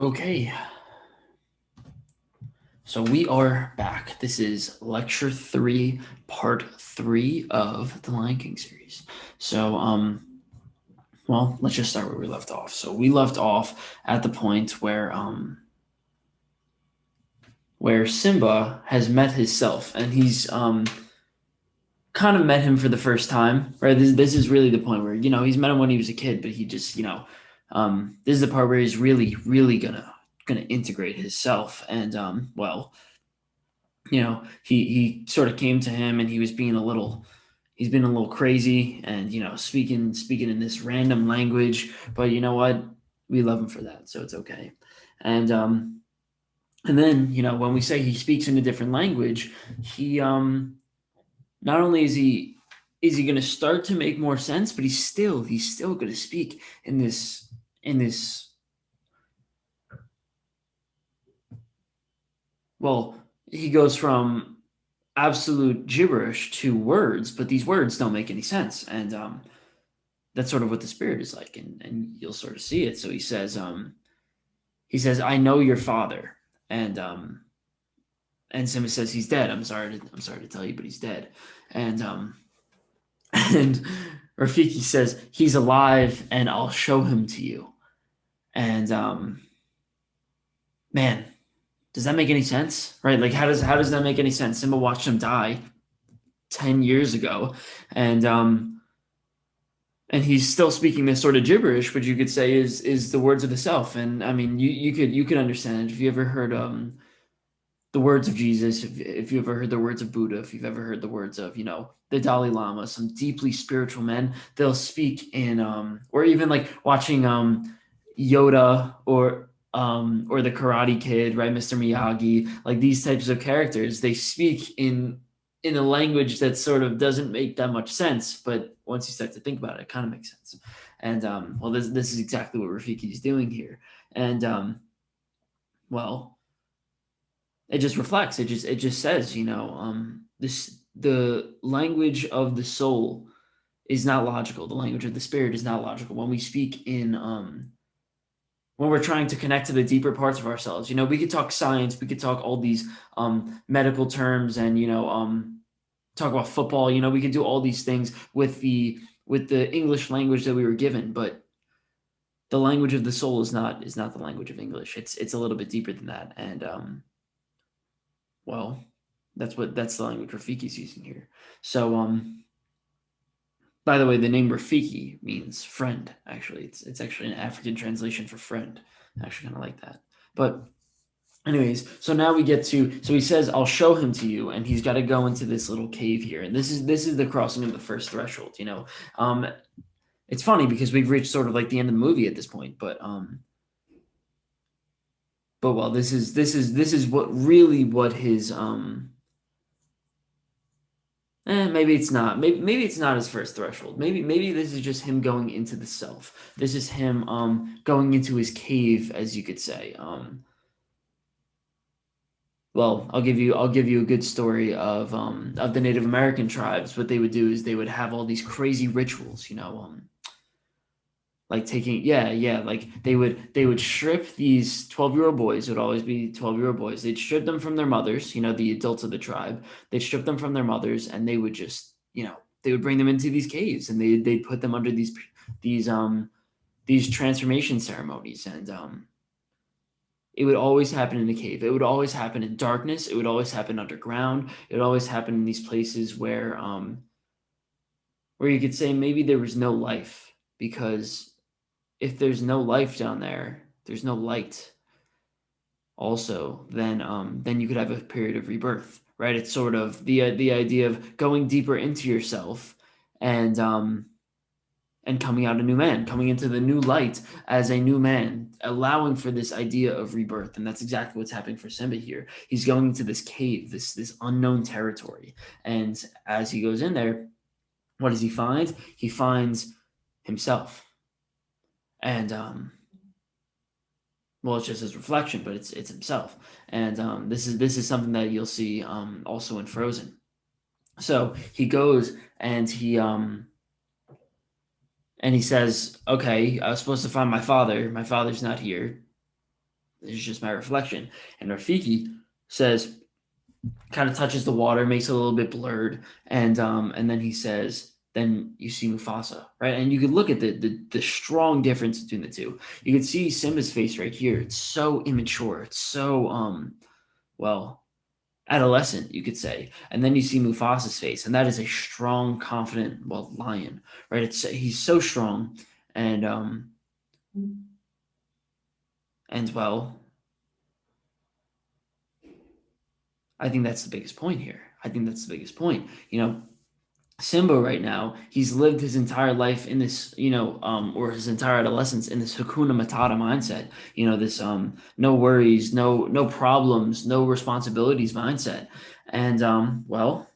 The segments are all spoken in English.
Okay, so we are back. This is lecture 3, part 3 of the Lion King series. So, well, let's just start where we left off. So we left off at the point where Simba has met his self, and he's kind of met him for the first time, right? This is really the point where he's met him when he was a kid, but he just this is the part where he's really gonna integrate his self, and he sort of came to him and he was being he's been a little crazy and speaking in this random language, but you know what, we love him for that, so it's okay. And then when we say he speaks in a different language, he not only is he going to start to make more sense, but he's still going to speak in this well, he goes from absolute gibberish to words, but these words don't make any sense. And that's sort of what the spirit is like, and you'll sort of see it. So he says, "I know your father," and Simba says he's dead. I'm sorry to tell you, but he's dead. And and Rafiki says he's alive, and I'll show him to you. And man, does that make any sense? Right? Like how does that make any sense? Simba watched him die 10 years ago, and he's still speaking this sort of gibberish, which you could say is the words of the self. And I mean, you could understand it if you ever heard the words of Jesus, if you ever heard the words of Buddha, if you've ever heard the words of the Dalai Lama, some deeply spiritual men, they'll speak in or even like watching Yoda or the Karate Kid, right, Mr. Miyagi, like these types of characters, they speak in a language that sort of doesn't make that much sense, but once you start to think about it, it kind of makes sense. And well, this is exactly what Rafiki is doing here. And well, it just reflects. It just says, this the language of the soul is not logical. The language of the spirit is not logical. When we speak in when we're trying to connect to the deeper parts of ourselves, we could talk science, we could talk all these medical terms, and talk about football. We could do all these things with the English language that we were given, but the language of the soul is not the language of English. It's a little bit deeper than that, and well, that's the language Rafiki's using here. So by the way, the name Rafiki means friend. Actually, it's actually an African translation for friend. I actually kind of like that. But anyways, so now we get to, so he says, "I'll show him to you," and he's got to go into this little cave here, and this is the crossing of the first threshold. It's funny because we've reached sort of like the end of the movie at this point, but well, this is what his maybe it's not. Maybe it's not his first threshold. Maybe this is just him going into the self. This is him going into his cave, as you could say. Well, I'll give you a good story of the Native American tribes. What they would do is they would have all these crazy rituals, like taking, yeah, like they would strip these 12-year-old boys. It would always be 12-year-old boys. They'd strip them from their mothers, the adults of the tribe. They'd strip them from their mothers, and they would just, they would bring them into these caves, and they'd put them under these these transformation ceremonies. And it would always happen in a cave. It would always happen in darkness. It would always happen underground. It would always happen in these places where you could say maybe there was no life, because if there's no life down there, there's no light. Also, then you could have a period of rebirth, right? It's sort of the idea of going deeper into yourself, and coming out a new man, coming into the new light as a new man, allowing for this idea of rebirth. And that's exactly what's happening for Simba here. He's going into this cave, this unknown territory, and as he goes in there, what does he find? He finds himself. And well, it's just his reflection, but it's himself. And this is something that you'll see also in Frozen. So he goes and he says, "Okay, I was supposed to find my father. My father's not here. This is just my reflection. And Rafiki says, kind of touches the water, makes it a little bit blurred, and then he says, then you see Mufasa, right? And you could look at the strong difference between the two. You could see Simba's face right here. It's so immature. It's so well, adolescent, you could say. And then you see Mufasa's face, and that is a strong, confident, well, lion, right? He's so strong, and well, I think that's the biggest point here. I think that's the biggest point. Simba right now, he's lived his entire life in this, or his entire adolescence in this Hakuna Matata mindset. This no worries, no problems, no responsibilities mindset, and well,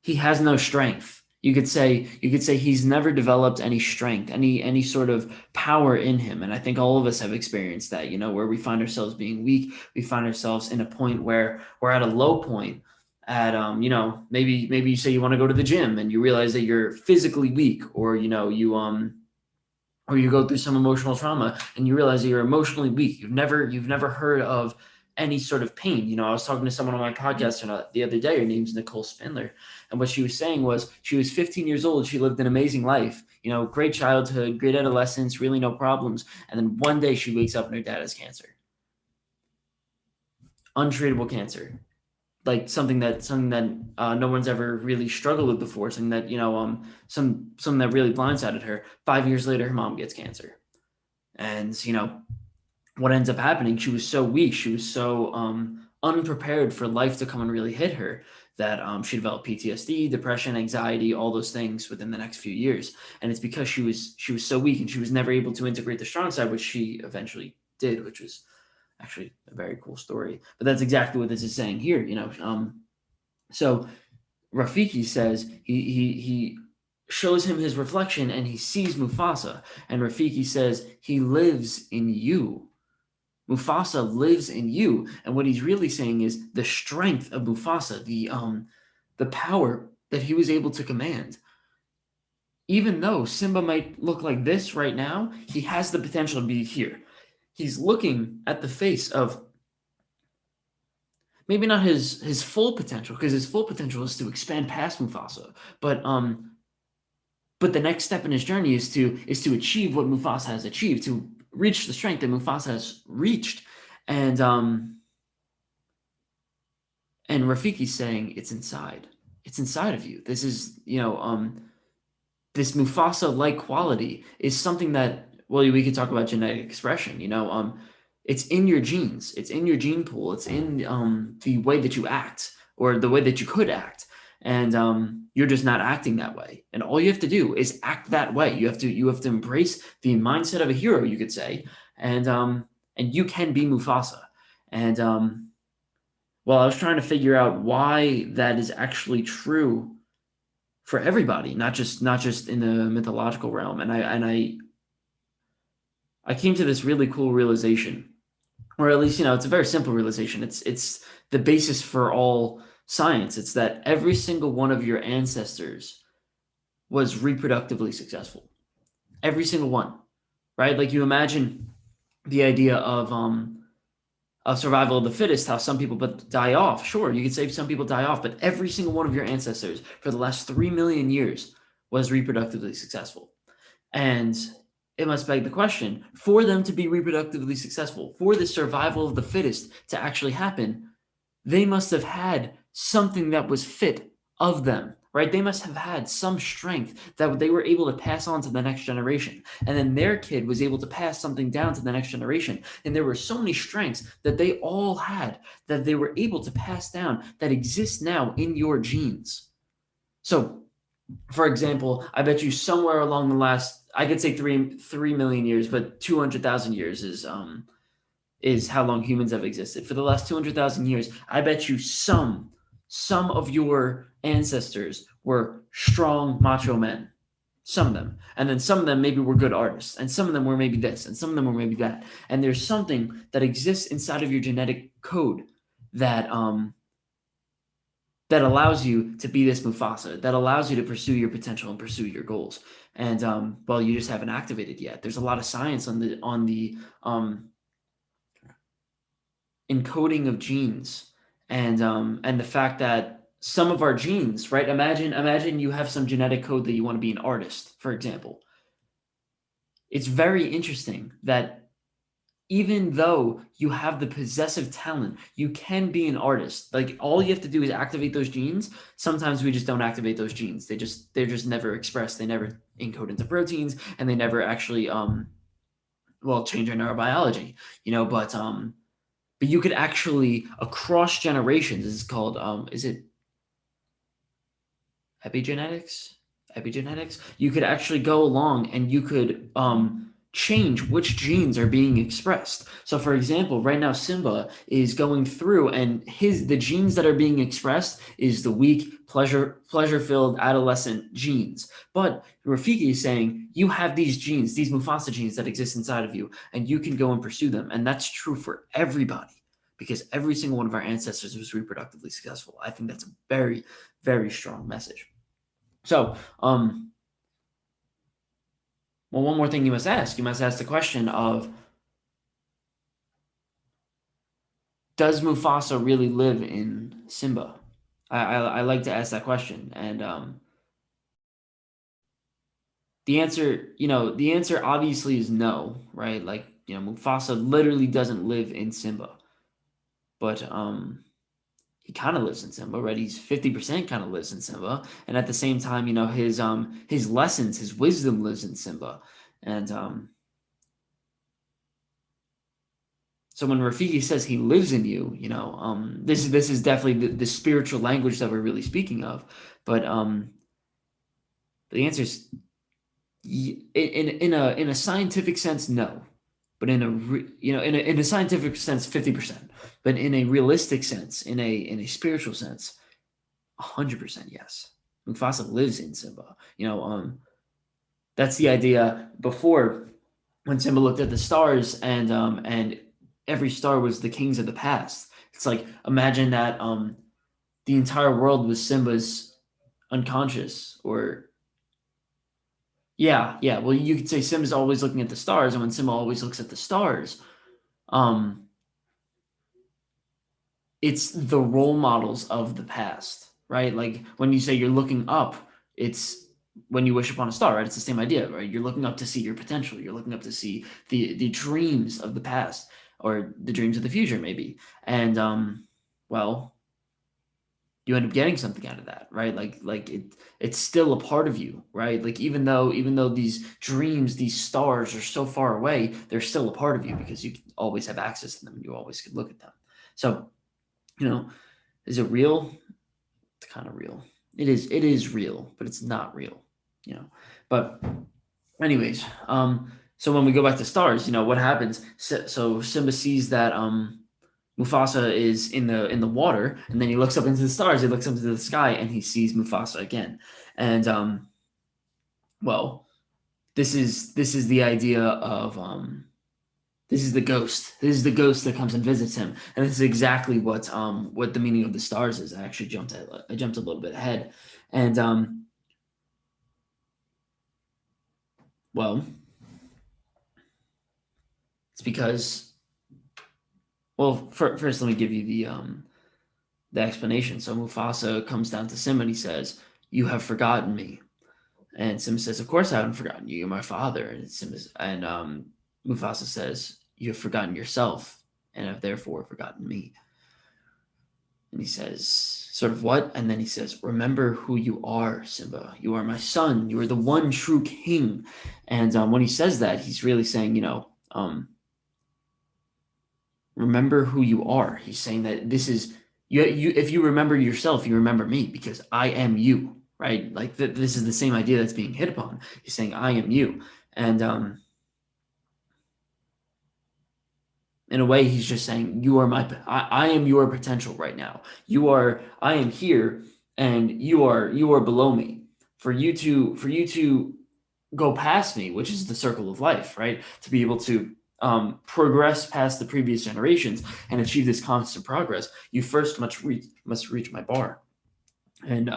he has no strength. You could say he's never developed any strength, any sort of power in him. And I think all of us have experienced that, where we find ourselves being weak, we find ourselves in a point where we're at a low point at maybe you say you want to go to the gym and you realize that you're physically weak, or or you go through some emotional trauma and you realize that you're emotionally weak. You've never heard of any sort of pain. I was talking to someone on my podcast the other day. Her name's Nicole Spindler, and what she was saying was she was 15 years old. She lived an amazing life. Great childhood, great adolescence, really no problems. And then one day she wakes up and her dad has cancer, untreatable cancer, like something that no one's ever really struggled with before, something that something that really blindsided her. 5 years later, her mom gets cancer, and what ends up happening, she was so weak, she was so unprepared for life to come and really hit her, that she developed PTSD, depression, anxiety, all those things within the next few years. And it's because she was so weak, and she was never able to integrate the strong side, which she eventually did, which was actually a very cool story. But that's exactly what this is saying here. So Rafiki says he shows him his reflection and he sees Mufasa, and Rafiki says he lives in you. Mufasa lives in you. And what he's really saying is the strength of Mufasa, the power that he was able to command. Even though Simba might look like this right now, he has the potential to be here. He's looking at the face of maybe not his full potential, because his full potential is to expand past Mufasa, but the next step in his journey is to achieve what Mufasa has achieved, to reach the strength that Mufasa has reached. And Rafiki's saying it's inside. It's inside of you. This is, this Mufasa-like quality is something that, well, we could talk about genetic expression, it's in your genes. It's in your gene pool. It's in the way that you act, or the way that you could act. And you're just not acting that way. And all you have to do is act that way. You have to embrace the mindset of a hero, you could say, and you can be Mufasa. And well, I was trying to figure out why that is actually true for everybody, not just in the mythological realm. And I came to this really cool realization, or at least, it's a very simple realization. It's the basis for all science. It's that every single one of your ancestors was reproductively successful. Every single one, right? Like, you imagine the idea of survival of the fittest, how some people die off. Sure, you could say some people die off, but every single one of your ancestors for the last 3 million years was reproductively successful. And it must beg the question, for them to be reproductively successful, for the survival of the fittest to actually happen, they must have had something that was fit of them, right? They must have had some strength that they were able to pass on to the next generation. And then their kid was able to pass something down to the next generation. And there were so many strengths that they all had that they were able to pass down that exist now in your genes. So, for example, I bet you somewhere along the last, I could say 3 million years, but 200,000 years is how long humans have existed. For the last 200,000 years, I bet you some of your ancestors were strong macho men. Some of them. And then some of them maybe were good artists. And some of them were maybe this. And some of them were maybe that. And there's something that exists inside of your genetic code that that allows you to be this Mufasa, that allows you to pursue your potential and pursue your goals. And well, you just haven't activated yet. There's a lot of science on the encoding of genes, and the fact that some of our genes, right? Imagine you have some genetic code that you want to be an artist, for example. It's very interesting that even though you have the possessive talent, you can be an artist. Like all you have to do is activate those genes. Sometimes we just don't activate those genes. They're just never expressed. They never encode into proteins, and they never actually change our neurobiology. But you could actually across generations. This is called is it epigenetics? Epigenetics. You could actually go along and you could change which genes are being expressed. So for example, right now Simba is going through and the genes that are being expressed is the weak pleasure-filled adolescent genes. But Rafiki is saying you have these genes, these Mufasa genes that exist inside of you, and you can go and pursue them. And that's true for everybody because every single one of our ancestors was reproductively successful. I think that's a very, very strong message. So, one more thing you must ask. You must ask the question of, does Mufasa really live in Simba? I like to ask that question. And the answer obviously is no, right? Like, Mufasa literally doesn't live in Simba. But he kind of lives in Simba, right? He's 50% kind of lives in Simba, and at the same time, his lessons, his wisdom lives in Simba, and so when Rafiki says he lives in you, this is definitely the spiritual language that we're really speaking of, but the answer is in a scientific sense, no, but in a scientific sense, 50%, but in a realistic sense, in a spiritual sense, 100% yes. Mufasa lives in Simba. That's the idea before when Simba looked at the stars and every star was the kings of the past. It's like imagine that the entire world was Simba's unconscious or yeah. Well, you could say Simba's always looking at the stars, and when Simba always looks at the stars, um, it's the role models of the past, right? Like when you say you're looking up, it's when you wish upon a star, right? It's the same idea, right? You're looking up to see your potential. You're looking up to see the dreams of the past or the dreams of the future, maybe. And well, you end up getting something out of that, right? Like it's still a part of you, right? Like even though these dreams, these stars are so far away, they're still a part of you because you always have access to them. You always could look at them. So is it real? It's kind of real. It is real, but it's not real, But anyways, so when we go back to stars, what happens? So Simba sees that Mufasa is in the water, and then he looks up into the stars. He looks up into the sky, and he sees Mufasa again. And well, this is the idea of this is the ghost. This is the ghost that comes and visits him, and this is exactly what the meaning of the stars is. I jumped a little bit ahead, and well, it's because first let me give you the explanation. So Mufasa comes down to Simba and he says, "You have forgotten me," and Simba says, "Of course I haven't forgotten you. You're my father." And Mufasa says, "You have forgotten yourself and have therefore forgotten me." And he says, sort of what? And then he says, "Remember who you are, Simba. You are my son. You are the one true king." And when he says that, he's really saying, remember who you are. He's saying that this is, you. If you remember yourself, you remember me because I am you, right? Like this is the same idea that's being hit upon. He's saying, I am you. And in a way, he's just saying, I am your potential right now. I am here and you are below me. For you to go past me, which is the circle of life, right? To be able to progress past the previous generations and achieve this constant progress, you first must reach my bar. And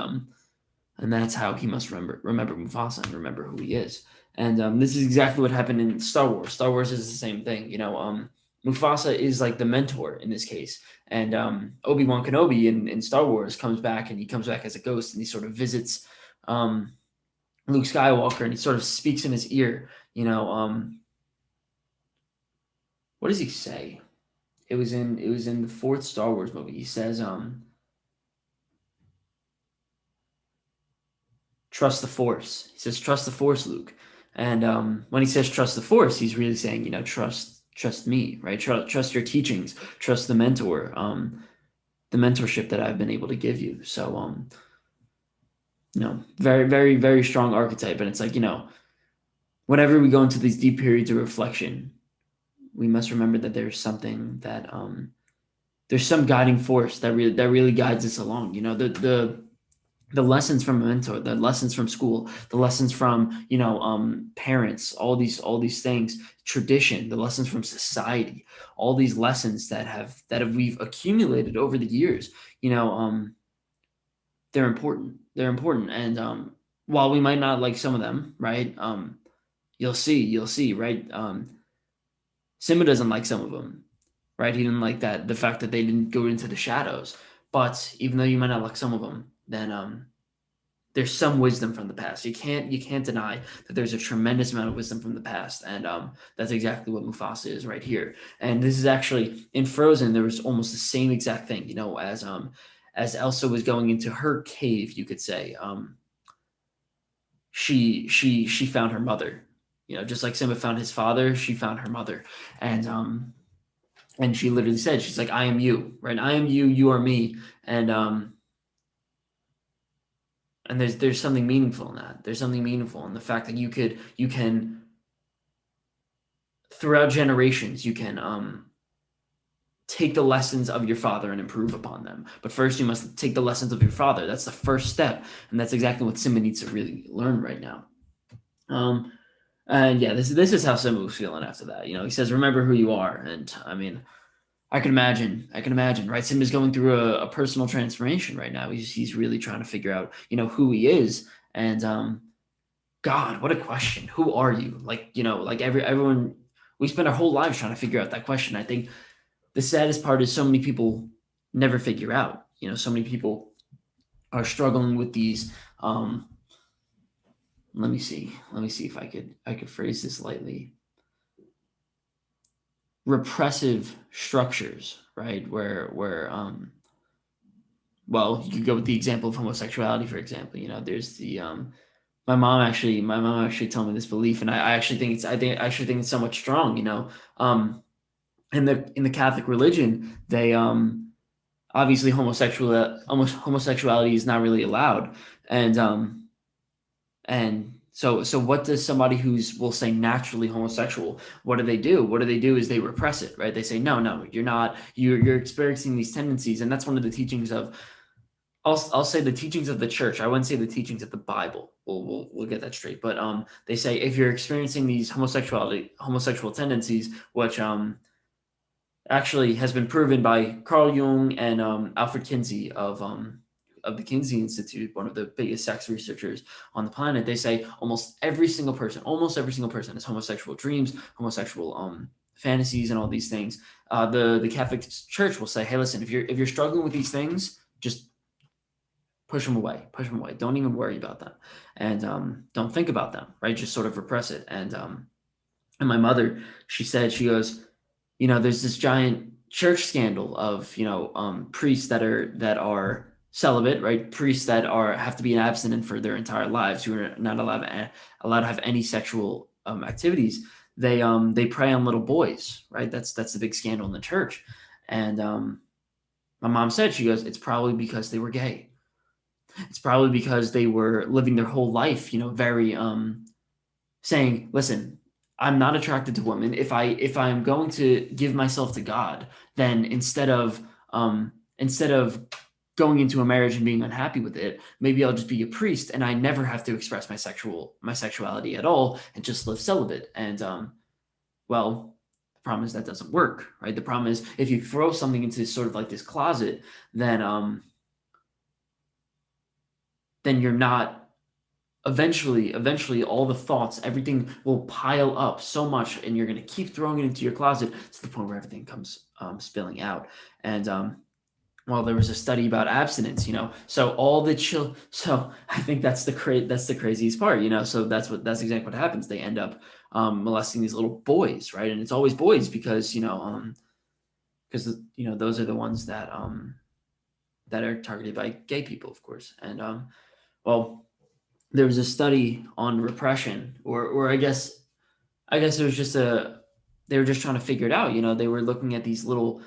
that's how he must remember Mufasa and remember who he is. And this is exactly what happened in Star Wars. Star Wars is the same thing, Mufasa is like the mentor in this case. And Obi-Wan Kenobi in Star Wars comes back, and he comes back as a ghost, and he sort of visits um, Luke Skywalker, and he sort of speaks in his ear. What does he say? It was in the fourth Star Wars movie. He says, "Trust the Force." He says, "Trust the Force, Luke." And when he says "trust the Force," he's really saying, trust me, right? Trust your teachings, trust the mentor, the mentorship that I've been able to give you. So, very, very, very strong archetype. And it's like, whenever we go into these deep periods of reflection, we must remember that there's some guiding force that really guides us along. The lessons from a mentor, the lessons from school, the lessons from parents, all these things, tradition, the lessons from society, all these lessons that we've accumulated over the years. They're important. They're important, and while we might not like some of them, right? You'll see, right? Simba doesn't like some of them, right? He didn't like the fact that they didn't go into the shadows. But even though you might not like some of them, then there's some wisdom from the past. You can't deny that there's a tremendous amount of wisdom from the past, and that's exactly what Mufasa is right here. And this is actually in Frozen. There was almost the same exact thing, as Elsa was going into her cave, you could say. She found her mother. Just like Simba found his father, she found her mother, and she literally said, she's like, "I am you, right? I am you. You are me." And there's something meaningful in that. There's something meaningful in the fact that you can throughout generations you can take the lessons of your father and improve upon them. But first, you must take the lessons of your father. That's the first step, and that's exactly what Simba needs to really learn right now. And yeah, this is how Simba was feeling after that. He says, "Remember who you are," and I mean, I can imagine, right? Simba's going through a personal transformation right now. He's really trying to figure out, who he is. And God, what a question. Who are you? Like everyone, we spend our whole lives trying to figure out that question. I think the saddest part is so many people never figure out. So many people are struggling with these. Let me see. Let me see if I could phrase this lightly. Repressive structures, right? Where well, you could go with the example of homosexuality, for example. There's the my mom actually told me this belief, and I actually think it's somewhat strong. In the Catholic religion, they obviously homosexuality is not really allowed, and so what does somebody who's, we'll say, naturally homosexual, what do they do? What do they do is they repress it, right? They say, no, no, you're not. You're experiencing these tendencies, and that's one of the teachings of. I'll say the teachings of the church. I wouldn't say the teachings of the Bible. We'll get that straight. But they say if you're experiencing these homosexual tendencies, which actually has been proven by Carl Jung and Alfred Kinsey of the Kinsey Institute, one of the biggest sex researchers on the planet. They say almost every single person has homosexual dreams, homosexual fantasies, and all these things. The Catholic Church will say, hey, listen, if you're struggling with these things, just push them away. Don't even worry about them, and don't think about them. Right? Just sort of repress it. And my mother, she goes, there's this giant church scandal of priests that are celibate, right? Priests that have to be abstinent for their entire lives, who are not allowed to have any sexual activities. They prey on little boys, right? That's the big scandal in the church. And my mom said, she goes, it's probably because they were gay. It's probably because they were living their whole life, very saying, listen, I'm not attracted to women. If I'm going to give myself to God, then instead of going into a marriage and being unhappy with it, maybe I'll just be a priest and I never have to express my sexuality at all and just live celibate. And well, the problem is that doesn't work, right? The problem is if you throw something into sort of like this closet, then you're not eventually all the thoughts, everything will pile up so much, and you're going to keep throwing it into your closet to the point where everything comes spilling out. And well, there was a study about abstinence, so all the so I think that's the craziest part, so that's exactly what happens. They end up molesting these little boys, right? And it's always boys because those are the ones that are targeted by gay people, of course. And well, there was a study on repression, or I guess it was just they were just trying to figure it out. They were looking at these little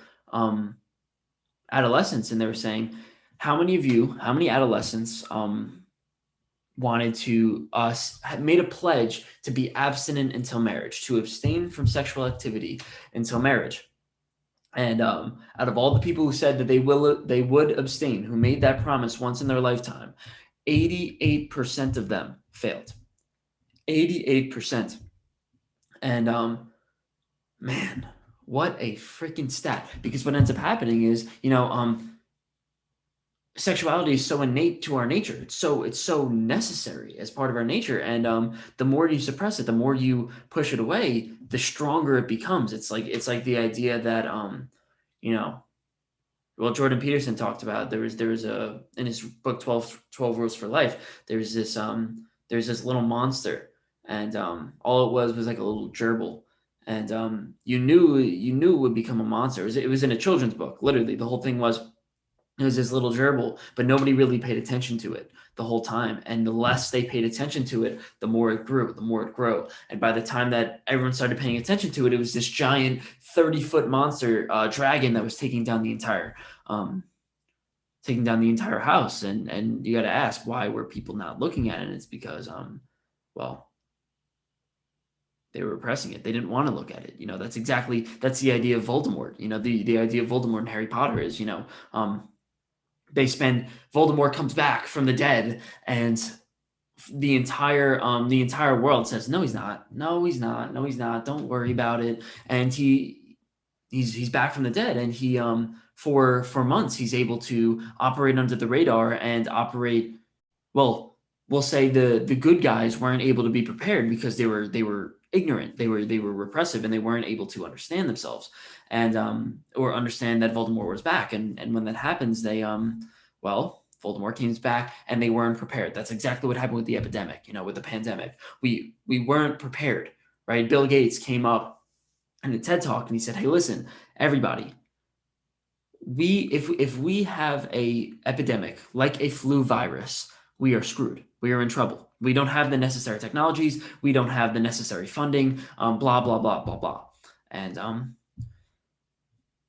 adolescents, and they were saying, how many adolescents wanted to made a pledge to be abstinent until marriage, to abstain from sexual activity until marriage. And out of all the people who said that they would abstain, who made that promise once in their lifetime, 88% of them failed. 88%. And man, what a freaking stat! Because what ends up happening is, sexuality is so innate to our nature. It's so necessary as part of our nature, and the more you suppress it, the more you push it away, the stronger it becomes. It's like the idea that well, Jordan Peterson talked about, there was a, in his book 12 Rules for Life, there's this little monster, and all it was like a little gerbil, and you knew it would become a monster. It was in a children's book. Literally, the whole thing was, it was this little gerbil, but nobody really paid attention to it the whole time. And the less they paid attention to it, the more it grew, the more it grew. And by the time that everyone started paying attention to it, it was this giant 30-foot monster dragon that was taking down the entire house. And you got to ask, why were people not looking at it? And it's because, well, they were repressing it. They didn't want to look at it. That's the idea of Voldemort. The idea of Voldemort in Harry Potter is, Voldemort comes back from the dead, and the entire world says, no, he's not. No, he's not. No, he's not. Don't worry about it. And he's back from the dead, and he for months he's able to operate under the radar and operate well. We'll say the good guys weren't able to be prepared because they were ignorant. They were repressive, and they weren't able to understand themselves, and or understand that Voldemort was back. And when that happens, Voldemort came back, and they weren't prepared. That's exactly what happened with the epidemic. With the pandemic, we weren't prepared, right? Bill Gates came up in a TED Talk, and he said, "Hey, listen, everybody. If we have a epidemic like a flu virus, we are screwed. We are in trouble. We don't have the necessary technologies. We don't have the necessary funding. Blah blah blah blah blah." And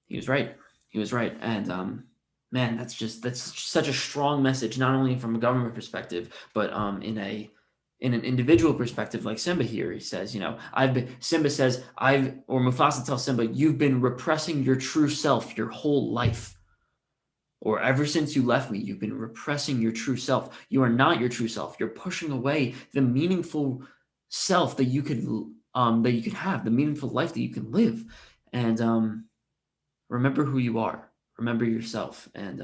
he was right. He was right. And man, that's such a strong message, not only from a government perspective, but in an individual perspective, like Simba here. He says, Mufasa tells Simba, you've been repressing your true self your whole life. Or ever since you left me, you've been repressing your true self. You are not your true self. You're pushing away the meaningful self that you could have, the meaningful life that you can live. And remember who you are. Remember yourself. And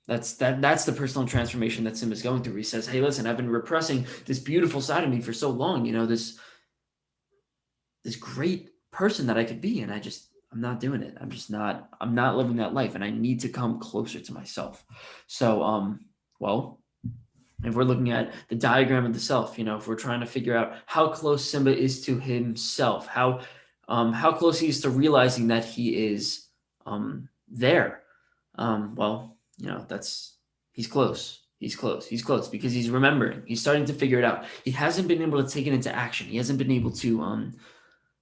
that's the personal transformation that Simba's going through. He says, hey, listen, I've been repressing this beautiful side of me for so long, this great person that I could be, and I'm not doing it. I'm not living that life, and I need to come closer to myself. So, if we're looking at the diagram of the self, if we're trying to figure out how close Simba is to himself, how close he is to realizing that he is there, he's close. He's close because he's remembering. He's starting to figure it out. He hasn't been able to take it into action. He hasn't been able to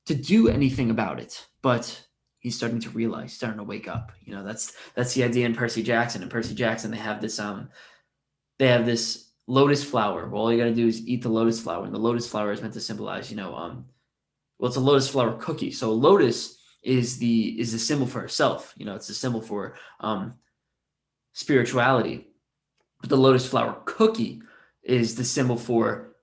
do anything about it, but he's starting to realize, starting to wake up. That's the idea in Percy Jackson. In Percy Jackson, they have this lotus flower. Well, all you got to do is eat the lotus flower, and the lotus flower is meant to symbolize, it's a lotus flower cookie. So lotus is the symbol for herself. It's a symbol for spirituality. But the lotus flower cookie is the symbol for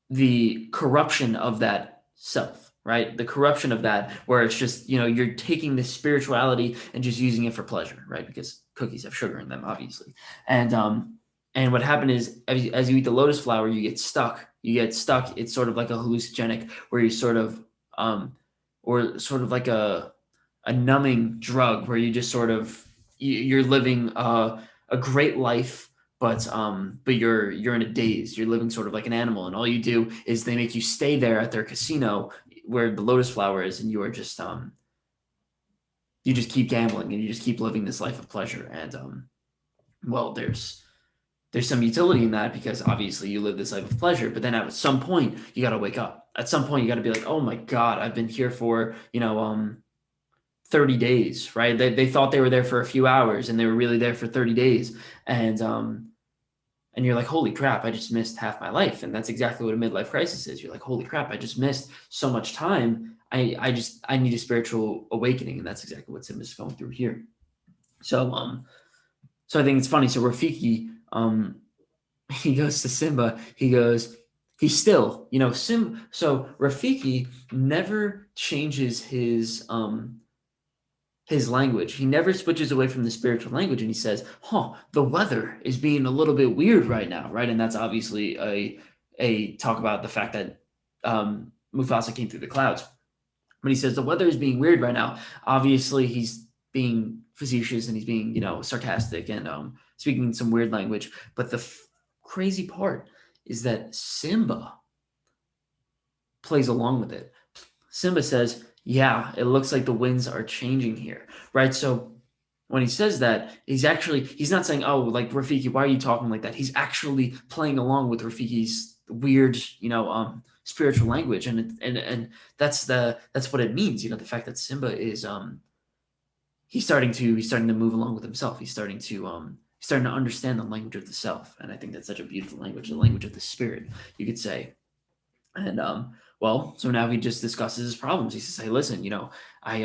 the corruption of that self, right? The corruption of that, where it's just, you're taking this spirituality and just using it for pleasure, right? Because cookies have sugar in them, obviously. And And what happened is, as you eat the lotus flower, you get stuck. You get stuck. It's sort of like a hallucinogenic, where you sort of, or sort of like a numbing drug, where you just sort of you're living a great life, but you're in a daze. You're living sort of like an animal, and all you do is they make you stay there at their casino where the lotus flower is, and you are just you just keep gambling and you just keep living this life of pleasure. And well, there's some utility in that, because obviously you live this life of pleasure, but then at some point you got to wake up. At some point you got to be like, oh my God, I've been here for, 30 days, right? They thought they were there for a few hours and they were really there for 30 days. And you're like, holy crap, I just missed half my life. And that's exactly what a midlife crisis is. You're like, holy crap, I just missed so much time. I need a spiritual awakening. And that's exactly what Simba's going through here. So I think it's funny. So Rafiki, he goes to Simba. He goes, he's still, So Rafiki never changes his language. He never switches away from the spiritual language, and he says, the weather is being a little bit weird right now, right? And that's obviously a talk about the fact that Mufasa came through the clouds. But he says the weather is being weird right now. Obviously, he's being facetious and he's being, sarcastic and speaking some weird language. But the crazy part is that Simba plays along with it. Simba says, yeah, it looks like the winds are changing here, right? So when he says that, he's not saying, oh, like, Rafiki, why are you talking like that? He's actually playing along with Rafiki's weird, spiritual language. And that's what it means, the fact that Simba is, he's starting to move along with himself. He's starting to understand the language of the self. And I think that's such a beautiful language, the language of the spirit, you could say. And, so now he just discusses his problems. He says, hey, listen, I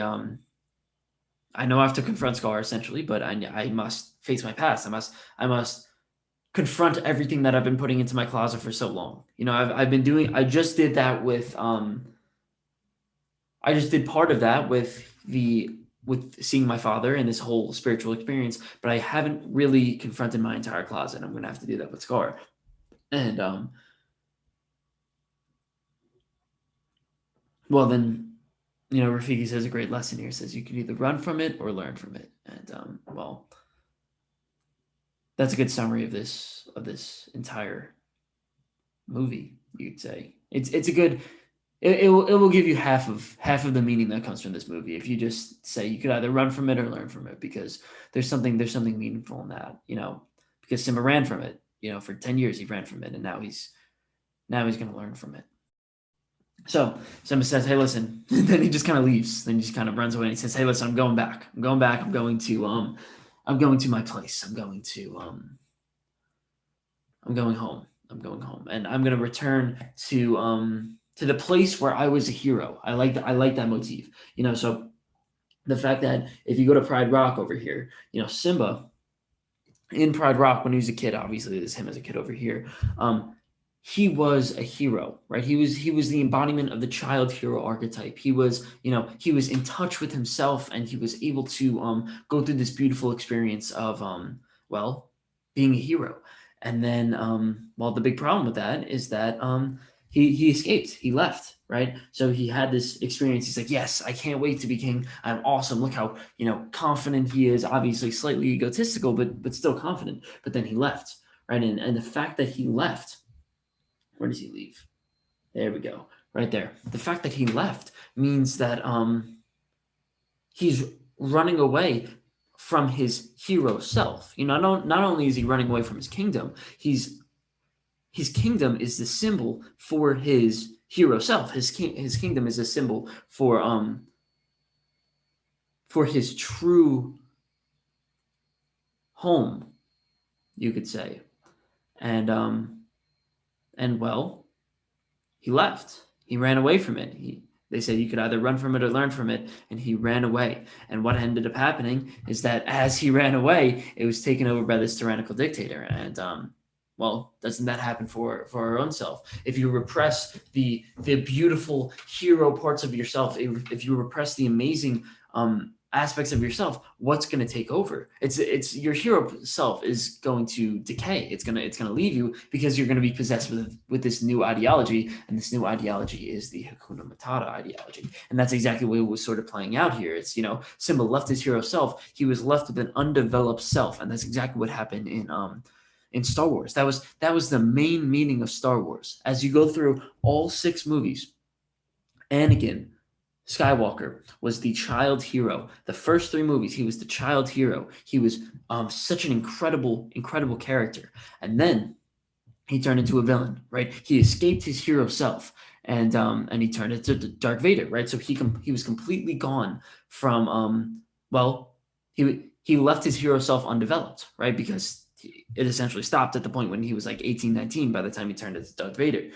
know I have to confront Scar essentially, but I must face my past. I must confront everything that I've been putting into my closet for so long. I just did that with, I just did part of that with seeing my father and this whole spiritual experience, but I haven't really confronted my entire closet. I'm going to have to do that with Scar. And, well, then, Rafiki says a great lesson here. Says you can either run from it or learn from it. And, that's a good summary of this entire movie, you'd say. It's a good, it will give you half of the meaning that comes from this movie if you just say you could either run from it or learn from it, because there's something meaningful in that, because Simba ran from it, for 10 years he ran from it, and now he's going to learn from it. So Simba says, hey, listen. Then he just kind of leaves. Then he just kind of runs away, and he says, hey, listen, I'm going back. I'm going to my place. I'm going home. I'm going home, and I'm going to return to the place where I was a hero. I like that motif, so the fact that if you go to Pride Rock over here, Simba in Pride Rock, when he was a kid, obviously there's him as a kid over here, he was a hero, right? He was the embodiment of the child hero archetype. He was in touch with himself, and he was able to go through this beautiful experience of being a hero. And then the big problem with that is that he escaped. He left, right? So he had this experience. He's like, yes, I can't wait to be king. I'm awesome. Look how confident he is. Obviously slightly egotistical, but still confident. But then he left, right? And the fact that he left. Where does he leave? There we go. Right there. The fact that he left means that he's running away from his hero self. Not only is he running away from his kingdom, his kingdom is the symbol for his hero self. His kingdom is a symbol for his true home, you could say. And he left. He ran away from it. They said you could either run from it or learn from it, and he ran away. And what ended up happening is that as he ran away, it was taken over by this tyrannical dictator. And doesn't that happen for our own self? If you repress the beautiful hero parts of yourself, if you repress the amazing aspects of yourself, what's going to take over? It's your hero self is going to decay. It's gonna leave you because you're going to be possessed with this new ideology, and this new ideology is the Hakuna Matata ideology, and that's exactly what was sort of playing out here. It's, Simba left his hero self. He was left with an undeveloped self, and that's exactly what happened in Star Wars. That was the main meaning of Star Wars. As you go through all 6 movies, Anakin Skywalker was the child hero. The first 3 movies, he was the child hero. He was such an incredible, incredible character. And then he turned into a villain, right? He escaped his hero self, and he turned into Darth Vader, right? So he was completely gone from well, he left his hero self undeveloped, right? Because it essentially stopped at the point when he was like 18, 19 by the time he turned into Darth Vader.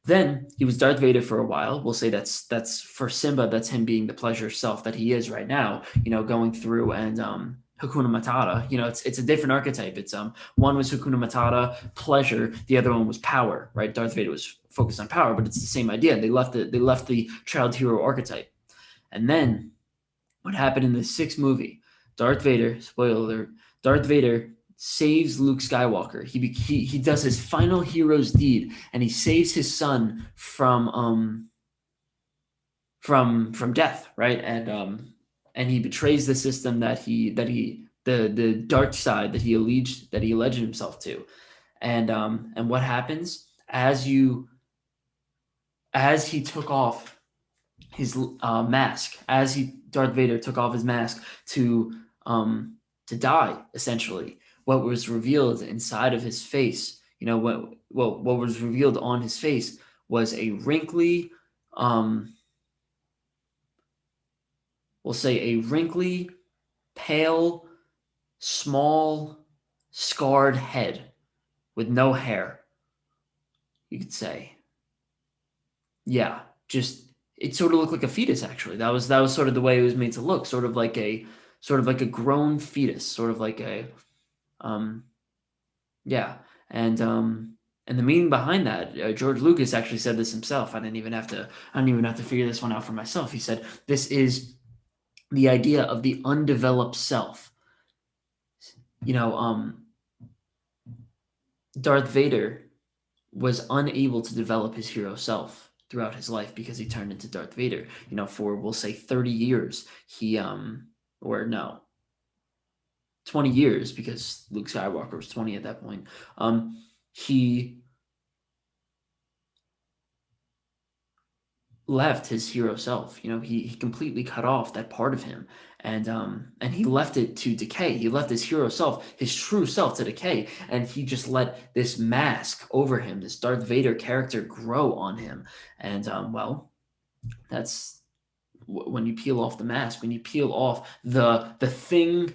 Then he was Darth Vader for a while. We'll say that's for Simba. That's him being the pleasure self that he is right now. Going through and Hakuna Matata. It's a different archetype. It's one was Hakuna Matata, pleasure. The other one was power. Right. Darth Vader was focused on power, but it's the same idea. They left the child hero archetype, and then what happened in the 6th movie? Darth Vader. Spoiler alert. Darth Vader saves Luke Skywalker. He does his final hero's deed, and he saves his son from death, right? And he betrays the system the dark side that he alleged himself to. And what happens as he took off his mask, Darth Vader took off his mask to die, essentially. What was revealed inside of his face, what was revealed on his face was a wrinkly, we'll say a wrinkly, pale, small, scarred head with no hair. You could say, yeah, just it sort of looked like a fetus. Actually, that was sort of the way it was made to look, sort of like a grown fetus, sort of like a yeah, and the meaning behind that, George Lucas actually said this himself. I didn't even have to figure this one out for myself. He said this is the idea of the undeveloped self. Darth Vader was unable to develop his hero self throughout his life because he turned into Darth Vader. For we'll say 30 years, he or no, 20 years, because Luke Skywalker was 20 at that point. He left his hero self. He completely cut off that part of him, and he left it to decay. He left his hero self, his true self, to decay, and he just let this mask over him, this Darth Vader character, grow on him. And that's when you peel off the mask, when you peel off the thing,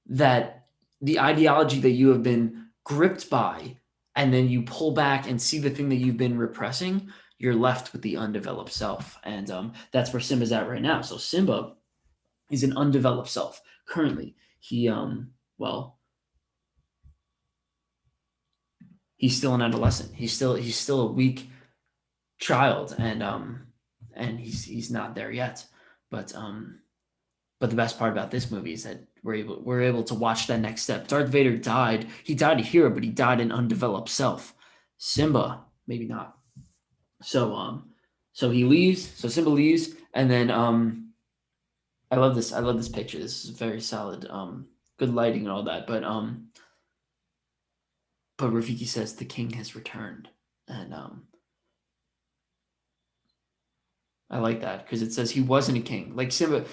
that the ideology that you have been gripped by, and then you pull back and see the thing that you've been repressing, you're left with the undeveloped self. And that's where Simba's at right now. So Simba is an undeveloped self currently. He's still an adolescent. He's still a weak child, and he's not there yet. But the best part about this movie is that we're able to watch that next step. Darth Vader died. He died a hero, but he died an undeveloped self. Simba, maybe not. So he leaves. So Simba leaves, and then I love this. I love this picture. This is very solid. Good lighting and all that. But Rafiki says the king has returned, and I like that because it says he wasn't a king. Like Simba.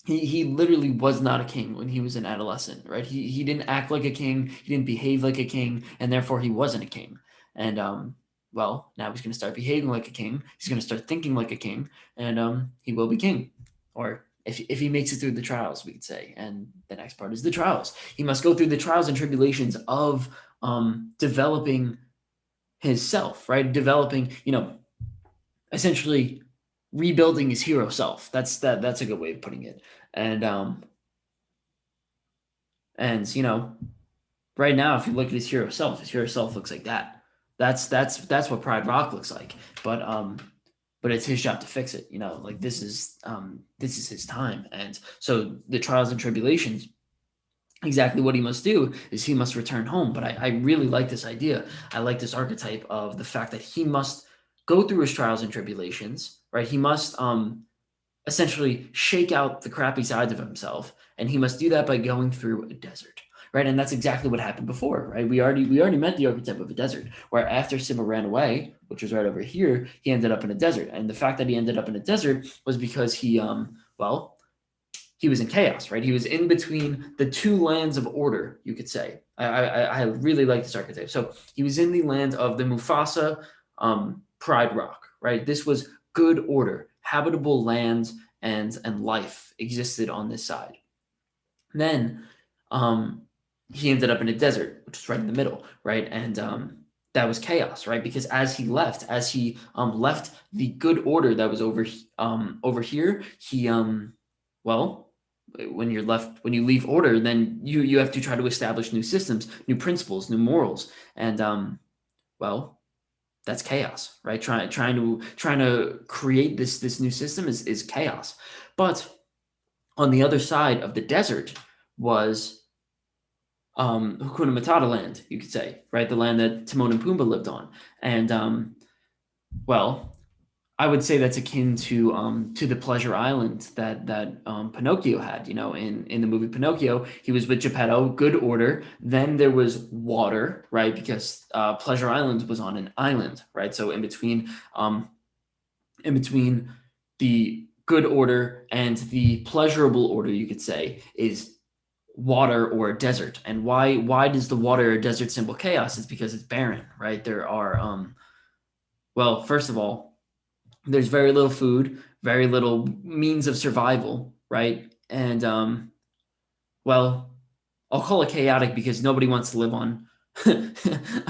He literally was not a king when he was an adolescent, right? He didn't act like a king. He didn't behave like a king, and therefore he wasn't a king. And now he's going to start behaving like a king. He's going to start thinking like a king, and he will be king. Or if he makes it through the trials, we could say. And the next part is the trials. He must go through the trials and tribulations of developing his self, right? Developing, essentially rebuilding his hero self. That's a good way of putting it. And right now, if you look at his hero self looks like that. That's what Pride Rock looks like. But but it's his job to fix it. Like this is his time. And so the trials and tribulations, exactly what he must do is he must return home. But I really like this idea. I like this archetype of the fact that he must go through his trials and tribulations, right? He must essentially shake out the crappy sides of himself, and he must do that by going through a desert, right? And that's exactly what happened before, right? We already met the archetype of a desert, where after Simba ran away, which was right over here, he ended up in a desert. And the fact that he ended up in a desert was because he was in chaos, right? He was in between the two lands of order, you could say. I really like this archetype. So he was in the land of the Mufasa Pride Rock, right? This was good order, habitable lands, and life existed on this side. Then he ended up in a desert, which was right in the middle, right? And that was chaos, right? Because as he left the good order that was over here, he well, when you leave order, then you have to try to establish new systems, new principles, new morals, and well, that's chaos, right? Trying to create this new system is chaos. But on the other side of the desert was Hakuna Matata land, you could say, right? The land that Timon and Pumbaa lived on, and well, I would say that's akin to the Pleasure Island that Pinocchio had. In the movie Pinocchio, he was with Geppetto, good order. Then there was water, right? Because Pleasure Island was on an island, right? So in between the good order and the pleasurable order, you could say, is water or a desert. And why does the water or desert symbol chaos? It's because it's barren, right? There are well, first of all, there's very little food, very little means of survival, right? And well, I'll call it chaotic because nobody wants to live on.